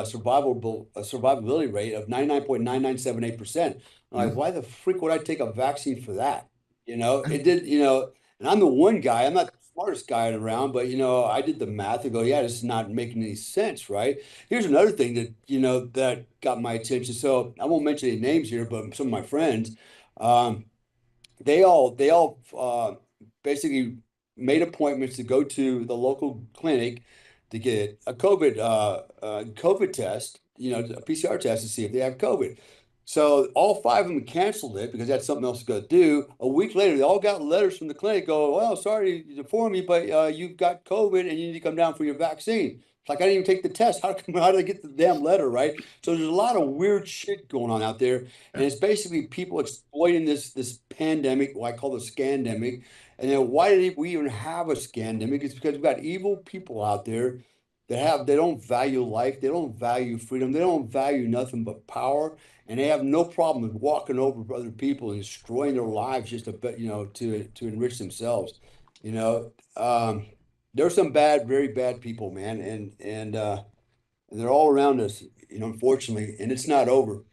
survivability rate of 99.9978%. I'm like, why the freak would I take a vaccine for that? It did, and I'm the one guy, I'm not the smartest guy around, but, I did the math and go, yeah, this is not making any sense, right? Here's another thing that, that got my attention. So I won't mention any names here, but some of my friends, they all basically made appointments to go to the local clinic to get a COVID test, a PCR test to see if they have COVID. So all 5 of them canceled it because that's something else to go do. A week later, they all got letters from the clinic going, well, sorry to inform you, but you've got COVID and you need to come down for your vaccine. It's like, I didn't even take the test. How did I get the damn letter, right? So there's a lot of weird shit going on out there. And it's basically people exploiting this pandemic, what I call the scandemic. And then why did we even have a scandemic? It's because we've got evil people out there they don't value life, they don't value freedom, they don't value nothing but power, and they have no problem with walking over other people and destroying their lives just to enrich themselves. There's some very bad people, man, and they're all around us, unfortunately, and it's not over.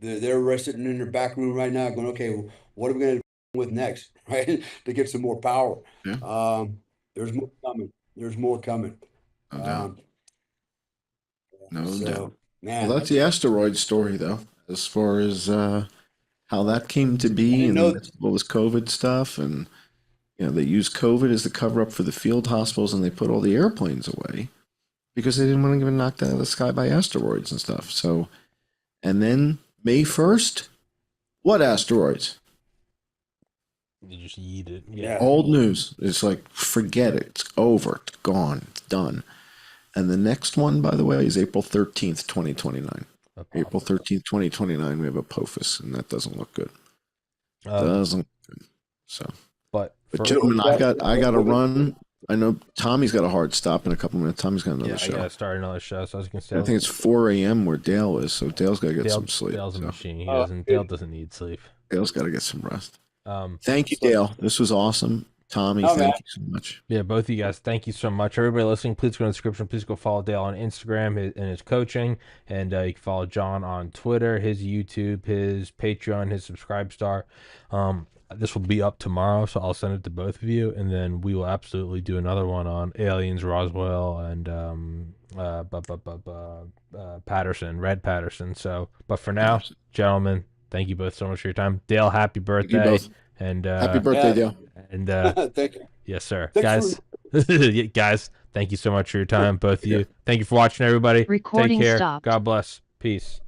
They're sitting in their back room right now going, okay, what are we going to do with next, right? To get some more power. There's more coming. There's more coming. No doubt. No doubt. Man, well, that's the asteroid story, though, as far as how that came to be and all this COVID stuff. And, they used COVID as the cover up for the field hospitals, and they put all the airplanes away because they didn't want to get knocked out of the sky by asteroids and stuff. So, and then May 1st, what asteroids? You just eat it. Yeah. Old news. It's like, forget it. It's over. It's gone. It's done. And the next one, by the way, is April 13th, 2029. April 13th, 2029, we have Apophis, and that doesn't look good. Doesn't look good. So, but gentlemen, I got to run. I know Tommy's got a hard stop in a couple minutes. Tommy's got another show. I got to start another show. So I was going to say, I think it's 4 a.m. where Dale is, so Dale's got to get some sleep. Dale's a machine. Dale doesn't need sleep. Dale's got to get some rest. Thank you, Dale. This was awesome. Tommy, thank you so much. Yeah, both of you guys, thank you so much. Everybody listening, please go in the description. Please go follow Dale on Instagram and his coaching. And you can follow John on Twitter, his YouTube, his Patreon, his Subscribestar. This will be up tomorrow, so I'll send it to both of you. And then we will absolutely do another one on aliens, Roswell, and Patterson, Red Patterson. So, but for now, gentlemen, thank you both so much for your time. Dale, happy birthday. And happy birthday, Dale. And thank you. Yes, sir. Guys, guys, thank you so much for your time, both of you. Thank you for watching, everybody. Recording Take care. stopped. God bless. Peace.